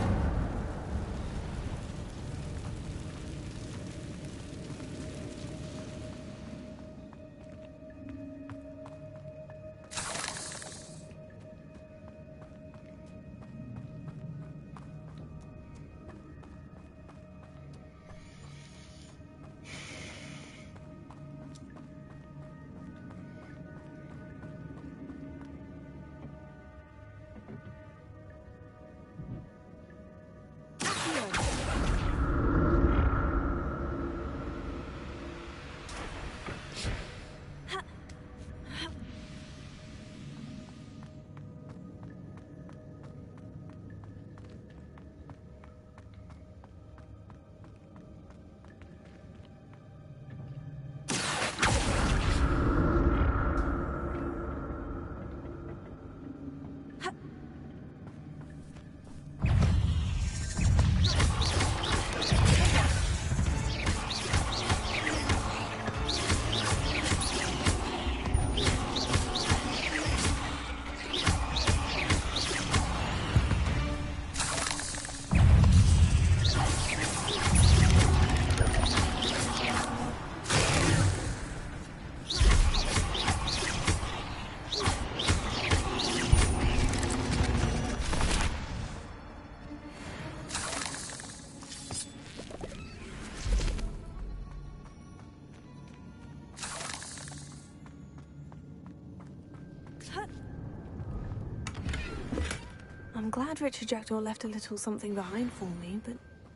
I'm glad Richard Jackdaw left a little something behind for me, but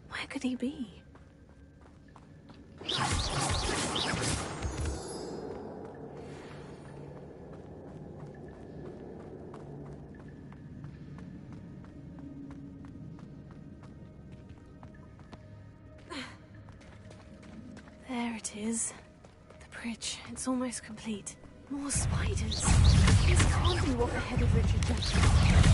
where could he be? There it is. The bridge. It's almost complete. More spiders. This can't be what beheaded Richard Jackdaw.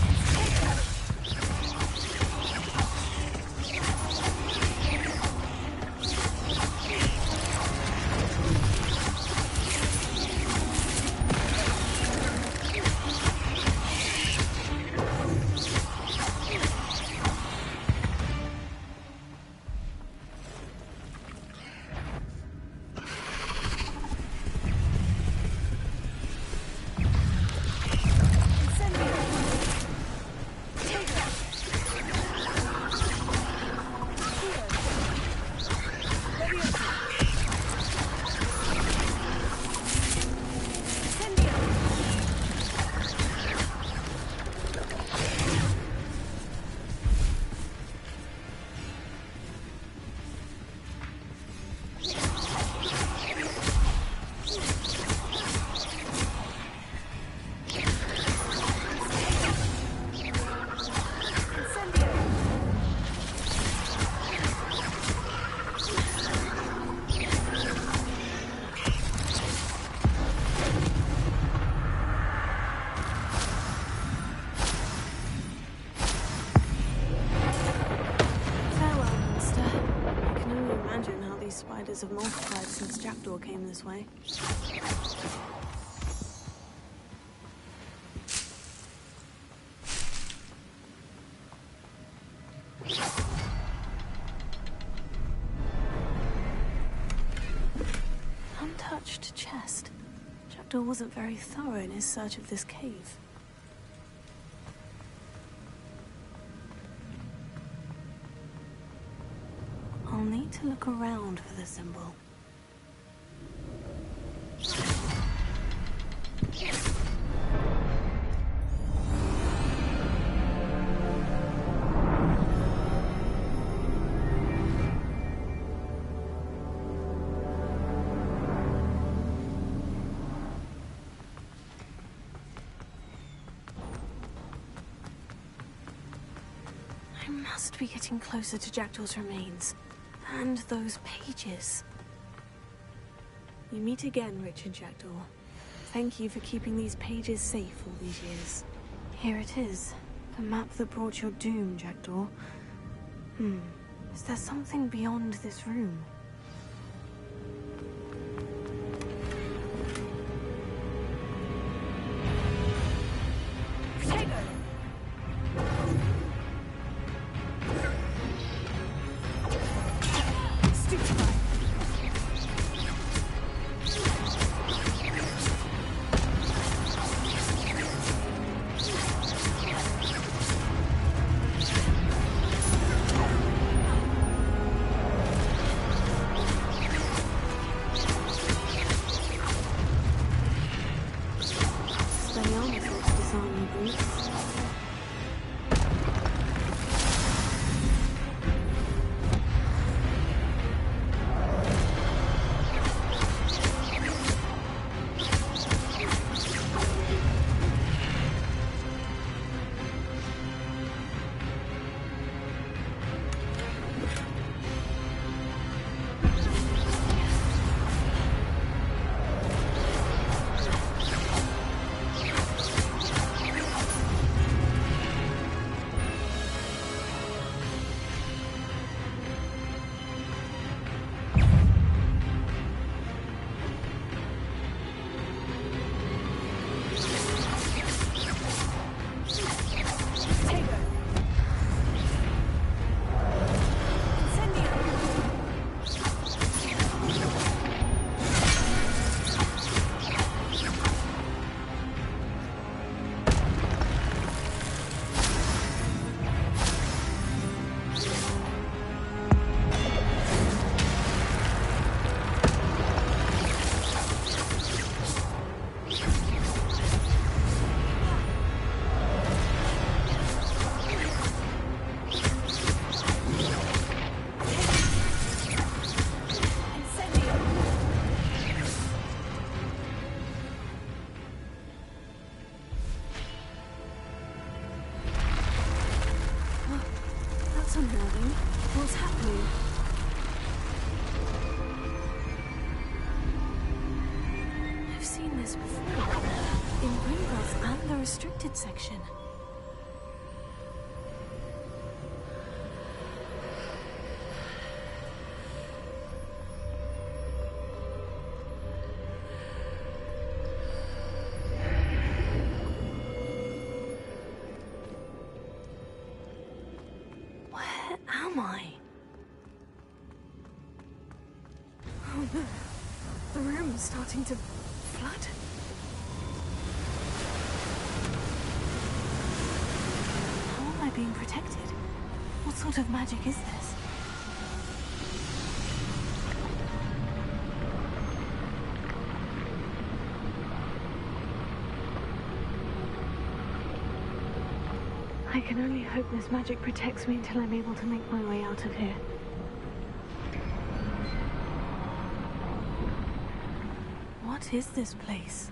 since Jackdaw came this way. Untouched chest. Jackdaw wasn't very thorough in his search of this cave. I'll need to look around for the symbol. I must be getting closer to Jackdaw's remains. And those pages. You meet again, Richard Jackdaw. Thank you for keeping these pages safe all these years. Here it is. The map that brought your doom, Jackdaw. Is there something beyond this room? What's happening? I've seen this before. In Greengrowth and the restricted section. Where am I? Oh no. The room is starting to flood. How am I being protected? What sort of magic is this? I can only hope this magic protects me until I'm able to make my way out of here. What is this place?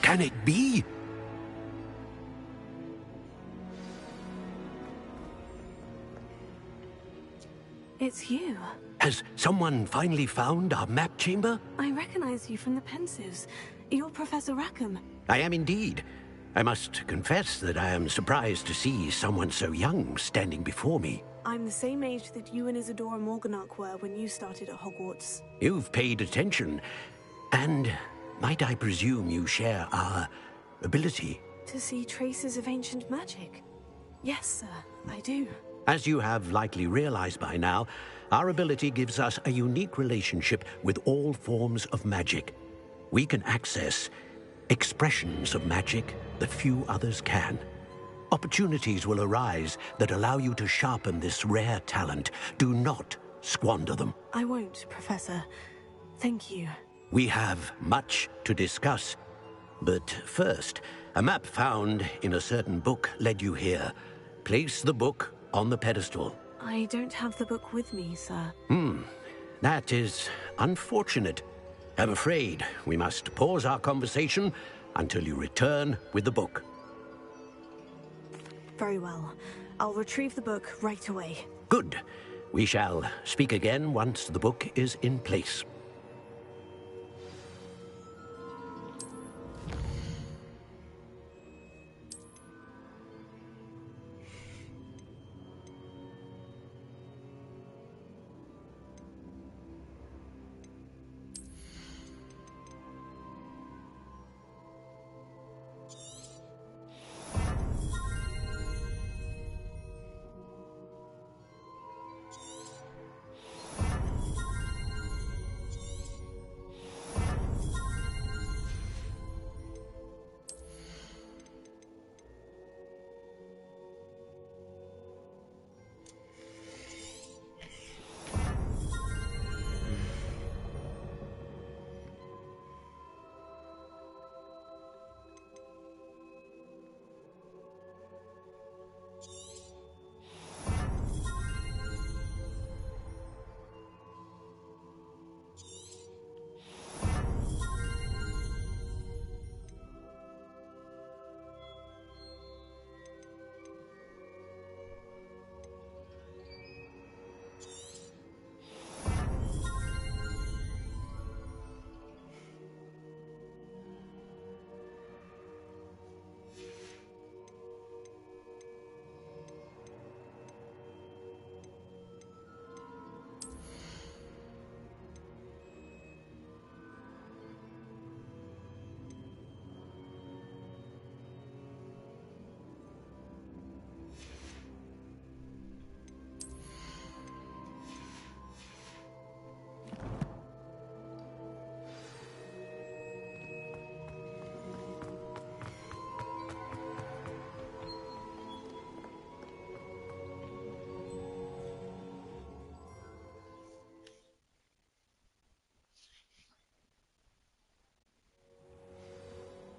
Can it be? It's you. Has someone finally found our map chamber? I recognize you from the Pensives. You're Professor Rackham. I am indeed. I must confess that I am surprised to see someone so young standing before me. I'm the same age that you and Isadora Morganach were when you started at Hogwarts. You've paid attention, and might I presume you share our ability? To see traces of ancient magic? Yes, sir, I do. As you have likely realized by now, our ability gives us a unique relationship with all forms of magic. We can access expressions of magic that few others can. Opportunities will arise that allow you to sharpen this rare talent. Do not squander them. I won't, Professor. Thank you. We have much to discuss. But first, a map found in a certain book led you here. Place the book on the pedestal. I don't have the book with me, sir. That is unfortunate. I'm afraid we must pause our conversation until you return with the book. Very well. I'll retrieve the book right away. Good. We shall speak again once the book is in place.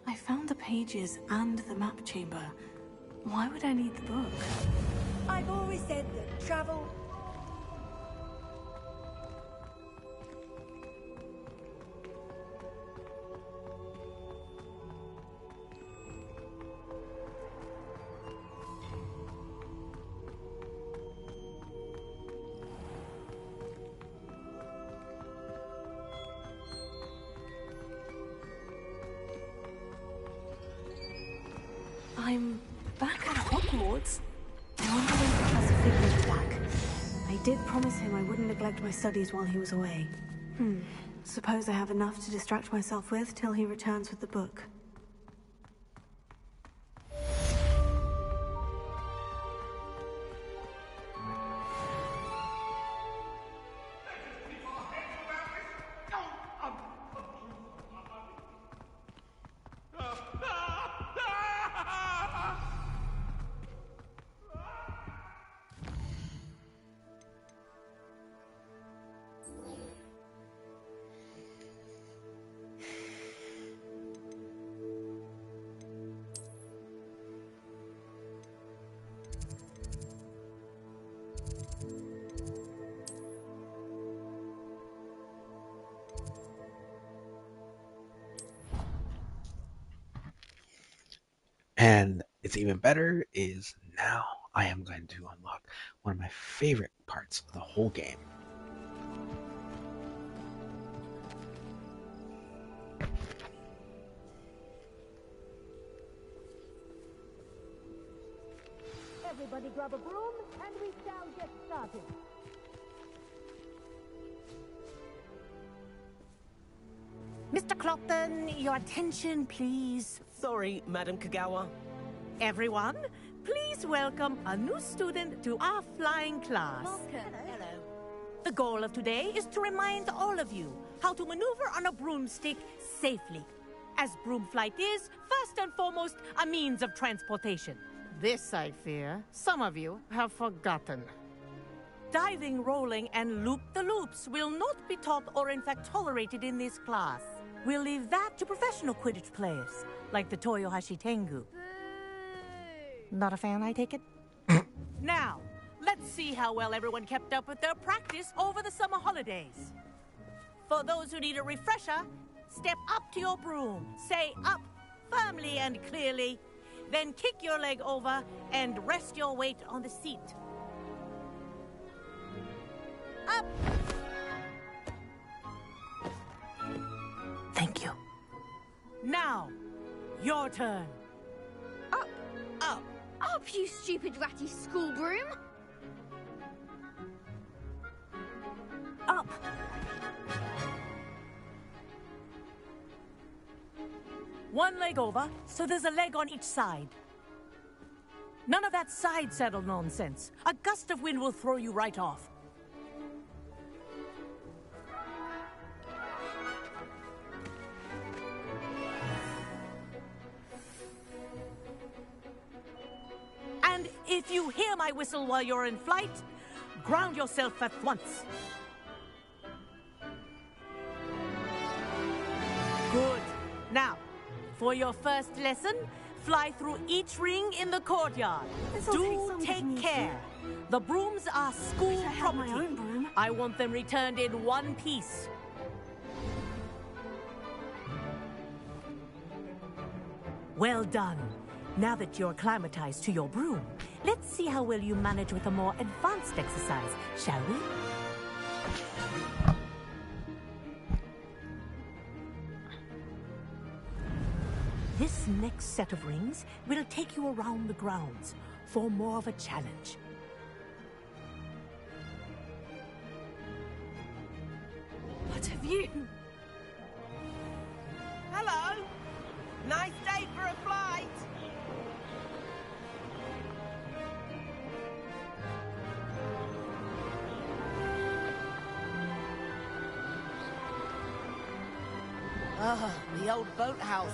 I found the pages and the map chamber. Why would I need the book? I've always said that travel... I'm back at Hogwarts. I wonder when Professor Fig is back. I did promise him I wouldn't neglect my studies while he was away. Suppose I have enough to distract myself with till he returns with the book. And it's even better is now I am going to unlock one of my favorite parts of the whole game. Everybody grab a broom, and we shall get started. Mr. Clopton, your attention, please. Sorry, Madam Kagawa. Everyone, please welcome a new student to our flying class. Hello. The goal of today is to remind all of you how to maneuver on a broomstick safely, as broom flight is, first and foremost, a means of transportation. This, I fear, some of you have forgotten. Diving, rolling, and loop-the-loops will not be taught or in fact tolerated in this class. We'll leave that to professional Quidditch players, like the Toyohashi Tengu. Not a fan, I take it? Now, let's see how well everyone kept up with their practice over the summer holidays. For those who need a refresher, step up to your broom, say up firmly and clearly, then kick your leg over and rest your weight on the seat. Up! Thank you. Now, your turn. Up! Up! Up, you stupid ratty school broom! Up! One leg over, so there's a leg on each side. None of that side saddle nonsense. A gust of wind will throw you right off. And if you hear my whistle while you're in flight, ground yourself at once. Good. Now, for your first lesson, fly through each ring in the courtyard. Do take care. The brooms are school property. My own broom. I want them returned in one piece. Well done. Now that you're acclimatized to your broom, let's see how well you manage with a more advanced exercise, shall we? This next set of rings will take you around the grounds for more of a challenge. What have you... Hello! Nice day for a flight! Ah, the old boathouse.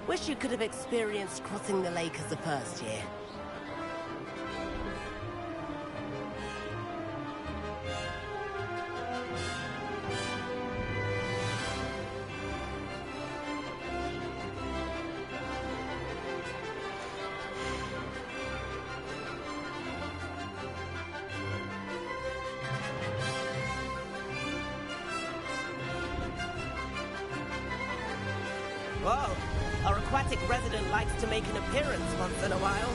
Wish you could have experienced crossing the lake as a first year. Whoa! Our aquatic resident likes to make an appearance once in a while.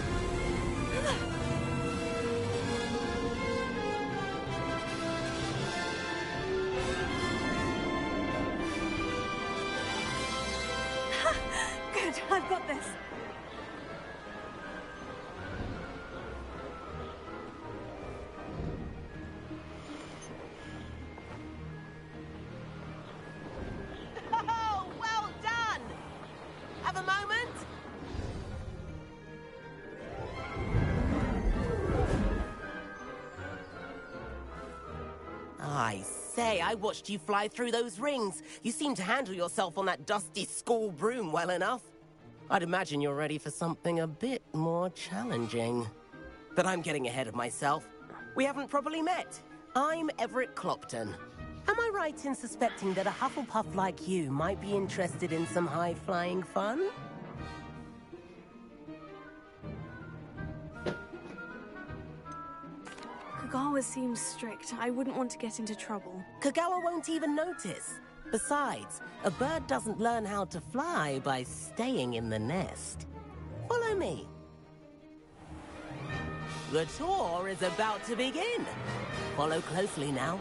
Good, I've got this. Oh, well done! Have a moment? I say, I watched you fly through those rings. You seem to handle yourself on that dusty school broom well enough. I'd imagine you're ready for something a bit more challenging. But I'm getting ahead of myself. We haven't properly met. I'm Everett Clopton. Am I right in suspecting that a Hufflepuff like you might be interested in some high-flying fun? Kagawa seems strict. I wouldn't want to get into trouble. Kagawa won't even notice. Besides, a bird doesn't learn how to fly by staying in the nest. Follow me. The tour is about to begin. Follow closely now.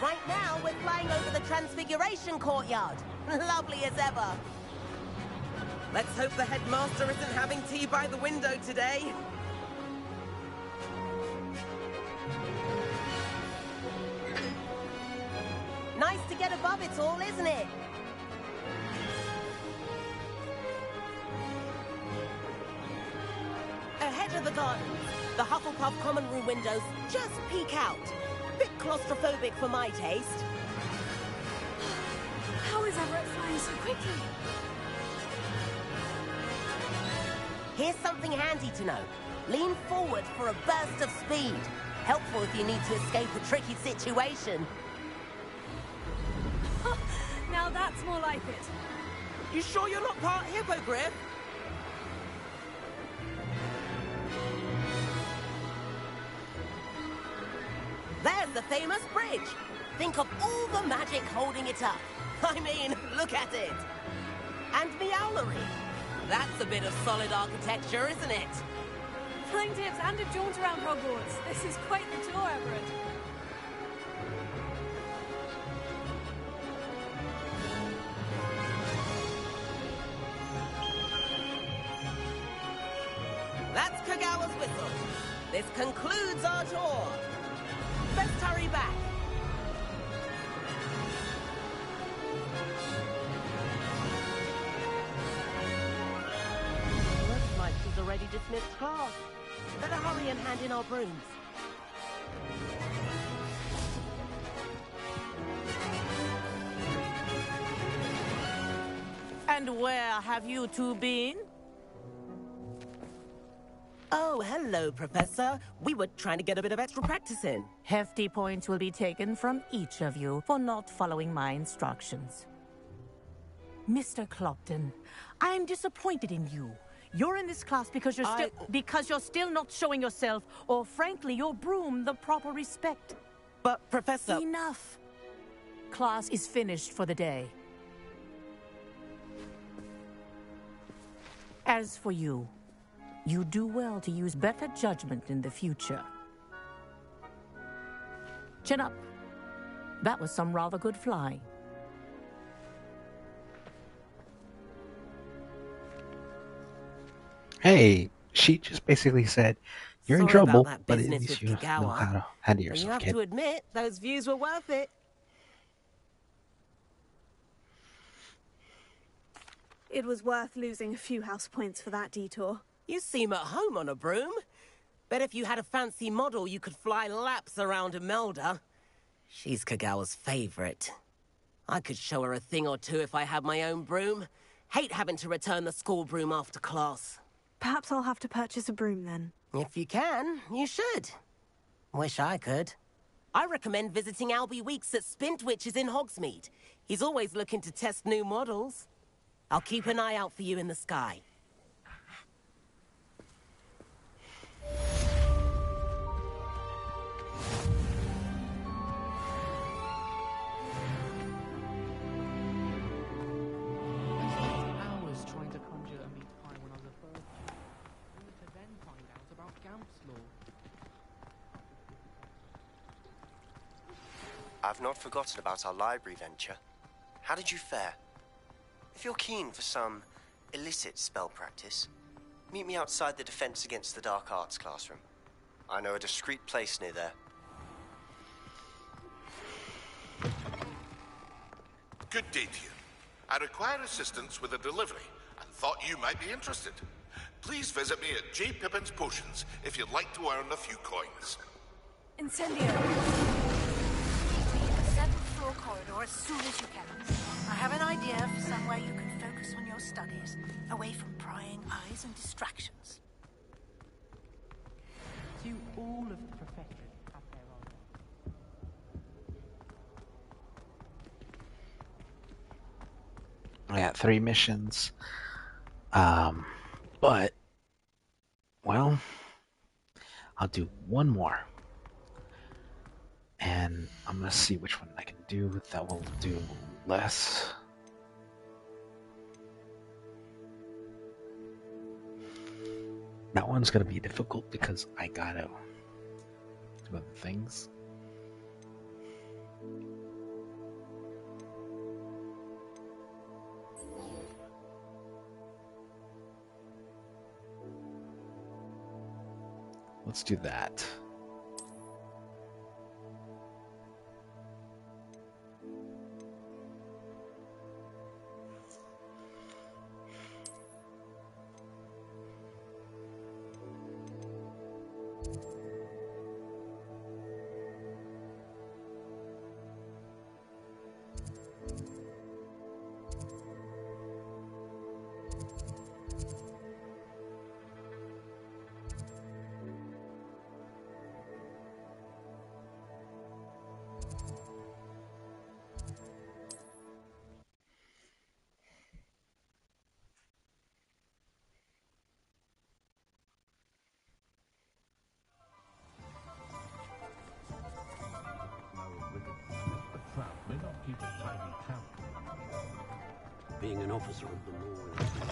Right now, we're flying over the Transfiguration Courtyard. Lovely as ever. Let's hope the headmaster isn't having tea by the window today. Nice to get above it all, isn't it? Ahead of the gardens, the Hufflepuff common room windows just peek out. Bit claustrophobic for my taste. How is Everett flying so quickly? Here's something handy to know. Lean forward for a burst of speed. Helpful if you need to escape a tricky situation. Now that's more like it. You sure you're not part hippogriff? There's the famous bridge. Think of all the magic holding it up. I mean, look at it. And Meowlery. That's a bit of solid architecture, isn't it? Flying tips and a jaunt around Hogwarts. This is quite the tour, Everett. That's Kagawa's whistle. This concludes our tour. Let's hurry back. Looks like she's already dismissed class. Better hurry and hand in our brooms. And where have you two been? Oh, hello, Professor. We were trying to get a bit of extra practice in. Hefty points will be taken from each of you for not following my instructions. Mr. Clopton, I am disappointed in you. You're in this class because you're still not showing yourself, or frankly, your broom the proper respect. But, Professor... Enough. Class is finished for the day. As for you, you do well to use better judgment in the future. Chin up. That was some rather good flying. Hey, she just basically said, you're in Sorry trouble, about that but at business least with you know Kagawa. how to handle You yourself, have kid. to admit, those views were worth it. It was worth losing a few house points for that detour. You seem at home on a broom. Bet if you had a fancy model, you could fly laps around Imelda. She's Kagawa's favorite. I could show her a thing or two if I had my own broom. Hate having to return the school broom after class. Perhaps I'll have to purchase a broom then. If you can, you should. Wish I could. I recommend visiting Albie Weeks at Spintwitches in Hogsmeade. He's always looking to test new models. I'll keep an eye out for you in the sky. Hours trying to conjure a meat pie when I was a first. Only to then find out about Gamp's law. I've not forgotten about our library venture. How did you fare? If you're keen for some illicit spell practice, meet me outside the Defense Against the Dark Arts classroom. I know a discreet place near there. Good day to you. I require assistance with a delivery and thought you might be interested. Please visit me at J. Pippin's Potions if you'd like to earn a few coins. Incendio. Meet me in the 7th floor corridor as soon as you can. I have an idea for somewhere you can focus on your studies, away from prying eyes and distractions. To all of the professors have their own. I got 3 missions. But, well, I'll do one more. And I'm going to see which one I can do that will do less. That one's gonna be difficult because I gotta do other things. Let's do that. Being an officer of the law.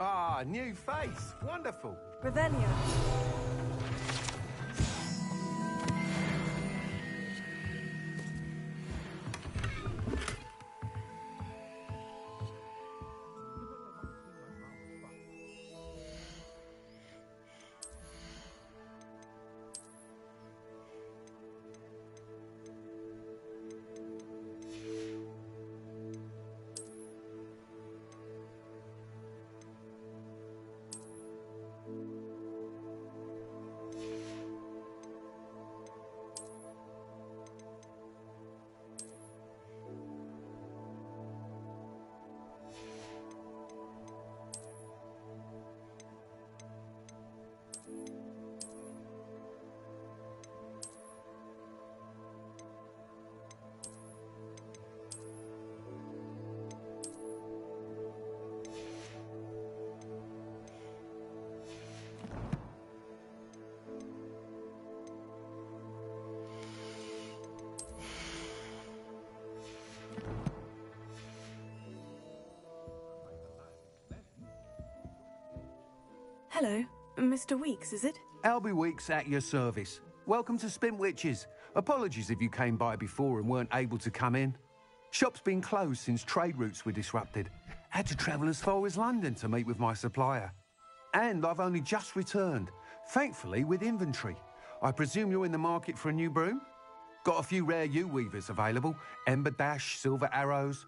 Ah, new face. Wonderful. Revelio. Hello, Mr. Weeks, is it? Albie Weeks at your service. Welcome to Spint Witches. Apologies if you came by before and weren't able to come in. Shop's been closed since trade routes were disrupted. Had to travel as far as London to meet with my supplier. And I've only just returned, thankfully with inventory. I presume you're in the market for a new broom? Got a few rare U-weavers available. Ember Dash, Silver Arrows.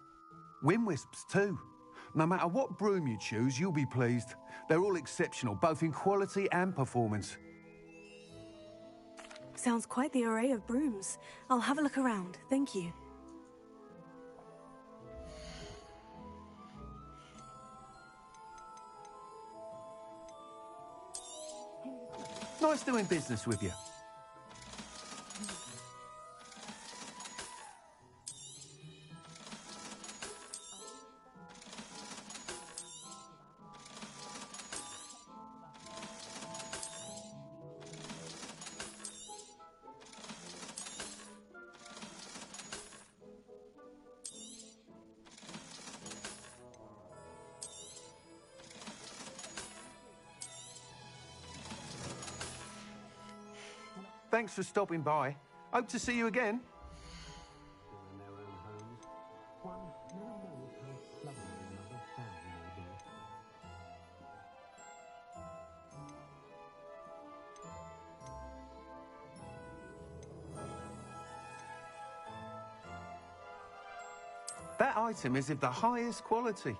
Wind Wisps too. No matter what broom you choose, you'll be pleased. They're all exceptional, both in quality and performance. Sounds quite the array of brooms. I'll have a look around, thank you. Nice doing business with you. Thanks for stopping by. Hope to see you again. That item is of the highest quality.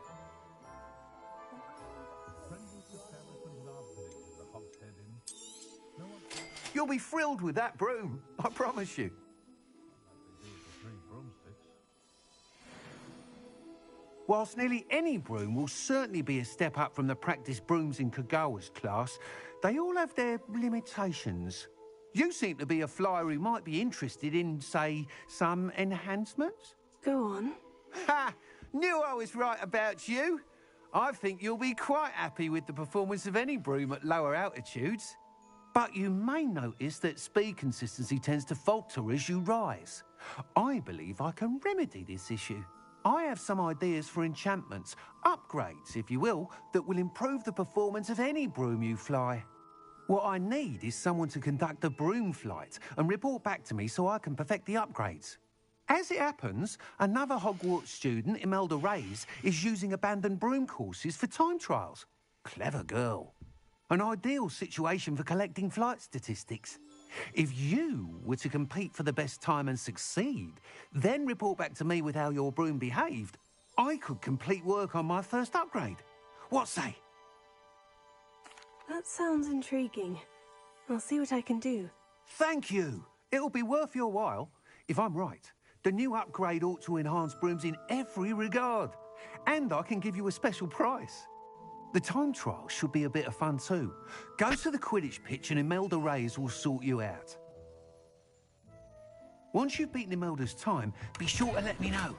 You'll be thrilled with that broom, I promise you. Whilst nearly any broom will certainly be a step up from the practice brooms in Kagawa's class, they all have their limitations. You seem to be a flyer who might be interested in, say, some enhancements? Go on. Ha! Knew I was right about you. I think you'll be quite happy with the performance of any broom at lower altitudes. But you may notice that speed consistency tends to falter as you rise. I believe I can remedy this issue. I have some ideas for enchantments, upgrades, if you will, that will improve the performance of any broom you fly. What I need is someone to conduct a broom flight and report back to me so I can perfect the upgrades. As it happens, another Hogwarts student, Imelda Reyes, is using abandoned broom courses for time trials. Clever girl. An ideal situation for collecting flight statistics. If you were to compete for the best time and succeed, then report back to me with how your broom behaved, I could complete work on my first upgrade. What say? That sounds intriguing. I'll see what I can do. Thank you. It'll be worth your while. If I'm right, the new upgrade ought to enhance brooms in every regard. And I can give you a special price. The time trial should be a bit of fun too. Go to the Quidditch pitch and Imelda Reyes will sort you out. Once you've beaten Imelda's time, be sure to let me know.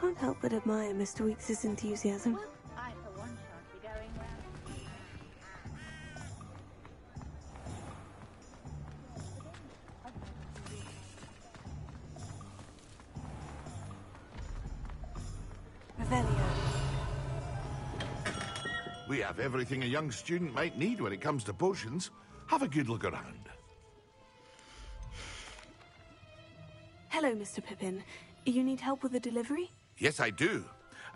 Can't help but admire Mr. Weekes' enthusiasm. I, for one, shan't be going round. Revelio. We have everything a young student might need when it comes to potions. Have a good look around. Hello, Mr. Pippin. You need help with the delivery? Yes, I do.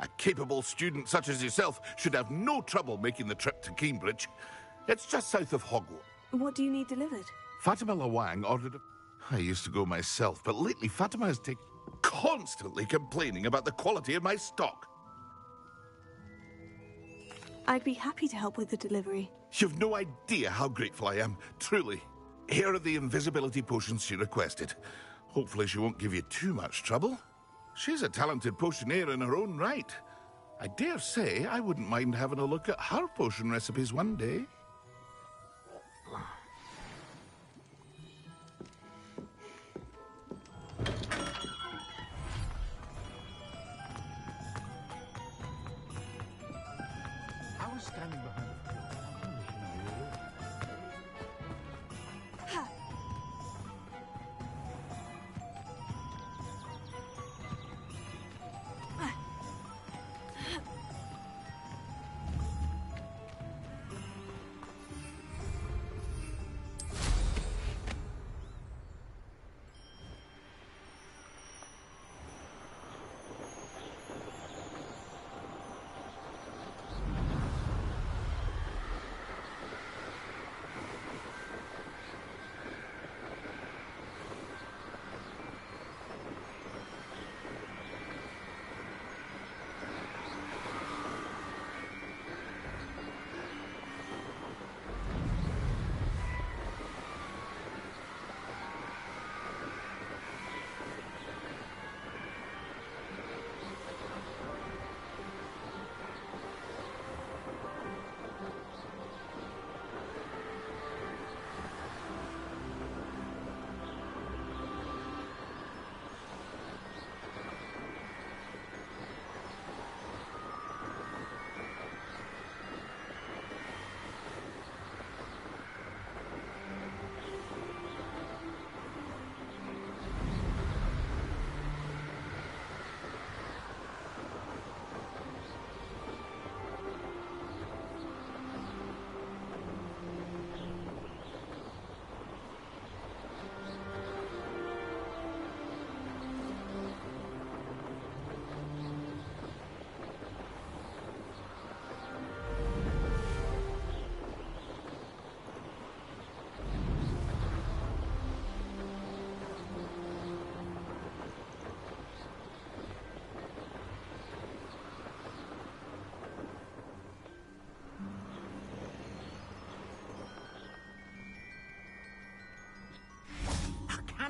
A capable student such as yourself should have no trouble making the trip to Cambridge. It's just south of Hogwarts. What do you need delivered? Fatima Lawang ordered a... I used to go myself, but lately Fatima has taken... constantly complaining about the quality of my stock. I'd be happy to help with the delivery. You've no idea how grateful I am, truly. Here are the invisibility potions she requested. Hopefully she won't give you too much trouble. She's a talented potioneer in her own right. I dare say I wouldn't mind having a look at her potion recipes one day. I was standing behind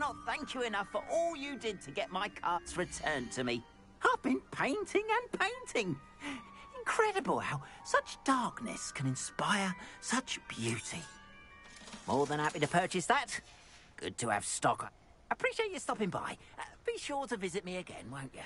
cannot thank you enough for all you did to get my carts returned to me. I've been painting and painting. incredible how such darkness can inspire such beauty. More than happy to purchase that. Good to have stock. Appreciate you stopping by. Be sure to visit me again, won't you?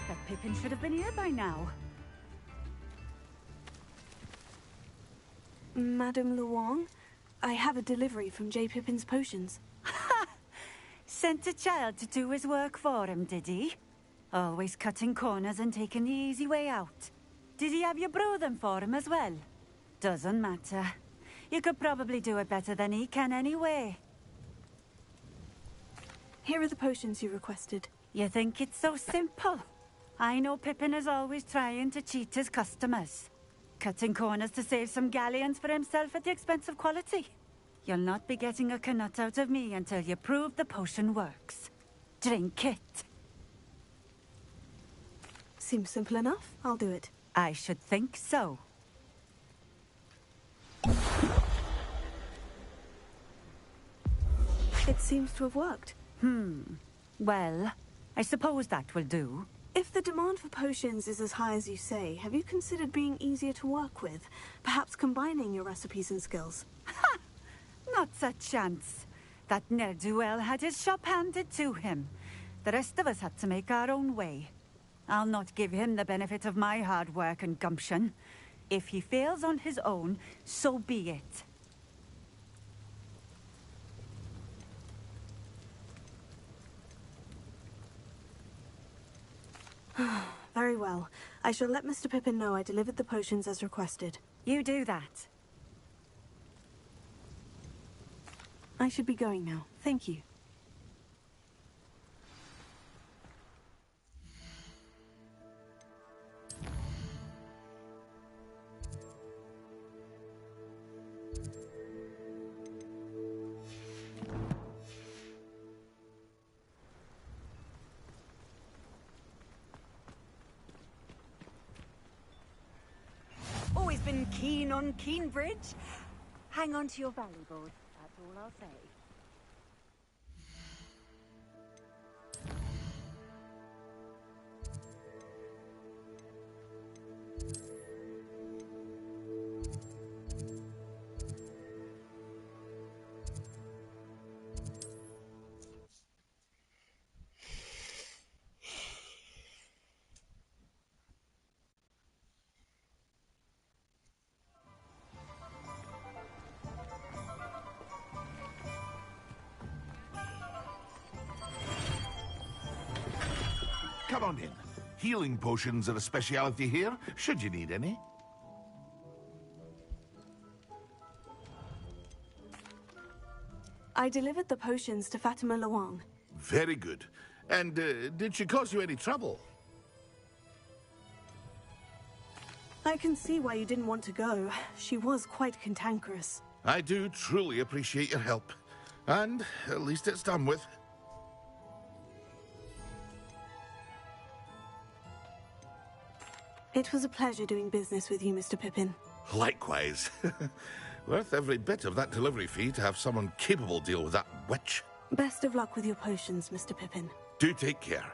That Pippin should have been here by now. Madame Luong, I have a delivery from J. Pippin's potions. Ha! Sent a child to do his work for him, did he? Always cutting corners and taking the easy way out. Did he have you brew them for him as well? Doesn't matter. You could probably do it better than he can anyway. Here are the potions you requested. You think it's so simple? I know Pippin is always trying to cheat his customers. Cutting corners to save some galleons for himself at the expense of quality. You'll not be getting a canut out of me until you prove the potion works. Drink it. Seems simple enough. I'll do it. I should think so. It seems to have worked. Well, I suppose that will do. If the demand for potions is as high as you say, have you considered being easier to work with? Perhaps combining your recipes and skills? Ha! Not a chance. That ne'er-do-well had his shop handed to him. The rest of us had to make our own way. I'll not give him the benefit of my hard work and gumption. If he fails on his own, so be it. Very well. I shall let Mr. Pippin know I delivered the potions as requested. You do that. I should be going now. Thank you. Always been keen on Keenbridge. Hang on to your valuables, that's all I'll say. Come on in. Healing potions are a speciality here, should you need any. I delivered the potions to Fatima Luong. Very good. And did she cause you any trouble? I can see why you didn't want to go. She was quite cantankerous. I do truly appreciate your help. And at least it's done with. It was a pleasure doing business with you, Mr. Pippin. Likewise. Worth every bit of that delivery fee to have someone capable deal with that witch. Best of luck with your potions, Mr. Pippin. Do take care.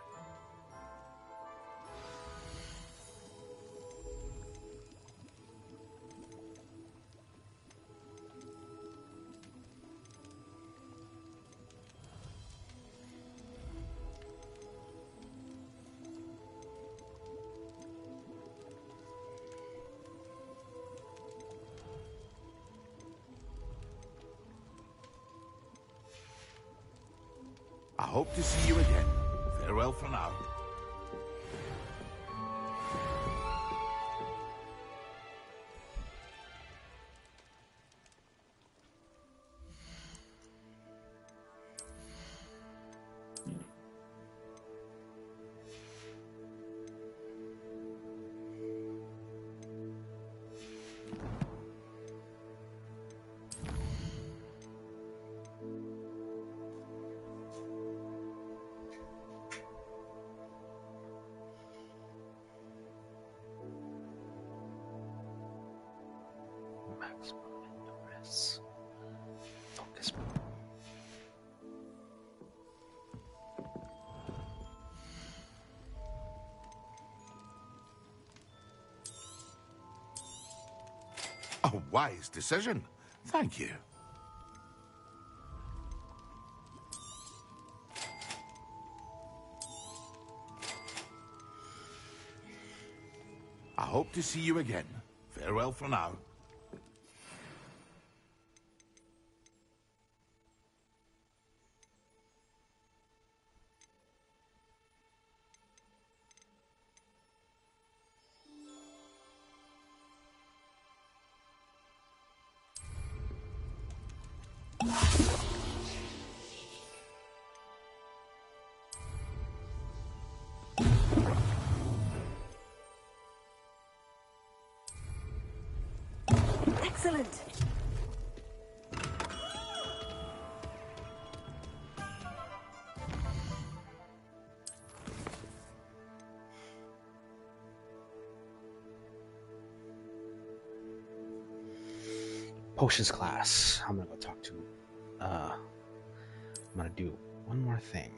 I hope to see you again. Farewell for now. Maximum endurance. Focus. A wise decision. Thank you. I hope to see you again. Farewell for now. Excellent. Potions class. I'm gonna go talk to. I'm gonna do one more thing.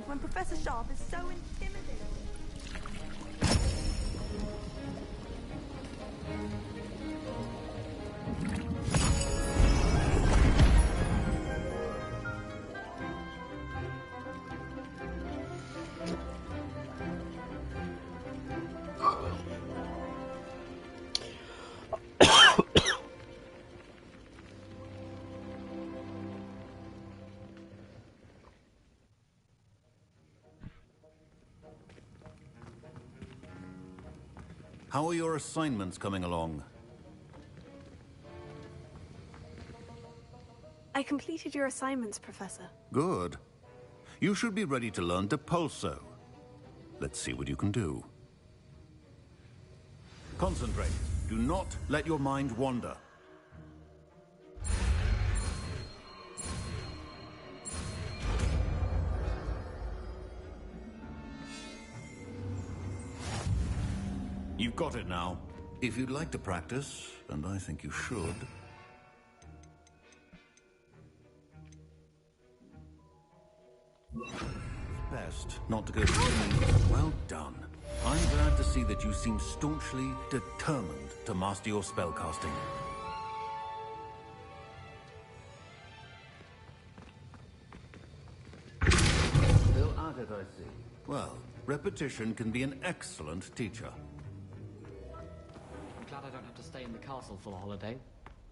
When Professor Sharp is so intimidating. How are your assignments coming along? I completed your assignments, Professor. Good. You should be ready to learn Depulso. Let's see what you can do. Concentrate. Do not let your mind wander. You've got it now. If you'd like to practice, and I think you should, not to go through. Well done. I'm glad to see that you seem staunchly determined to master your spellcasting. Still at it, I see. Well, repetition can be an excellent teacher. I'm glad I don't have to stay in the castle for the holiday.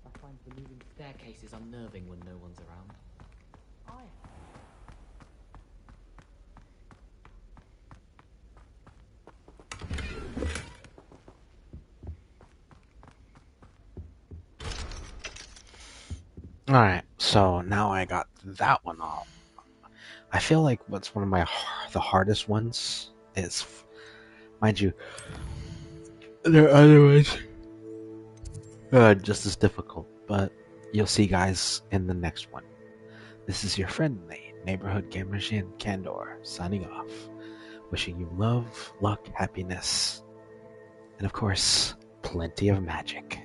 I find the moving staircases unnerving when no one's around. Alright, so now I got that one all. I feel like what's one of the hardest ones is, mind you, there are other ones just as difficult, but you'll see guys in the next one. This is your friendly neighborhood gamer Jin Candor signing off, wishing you love, luck, happiness, and of course, plenty of magic.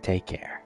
Take care.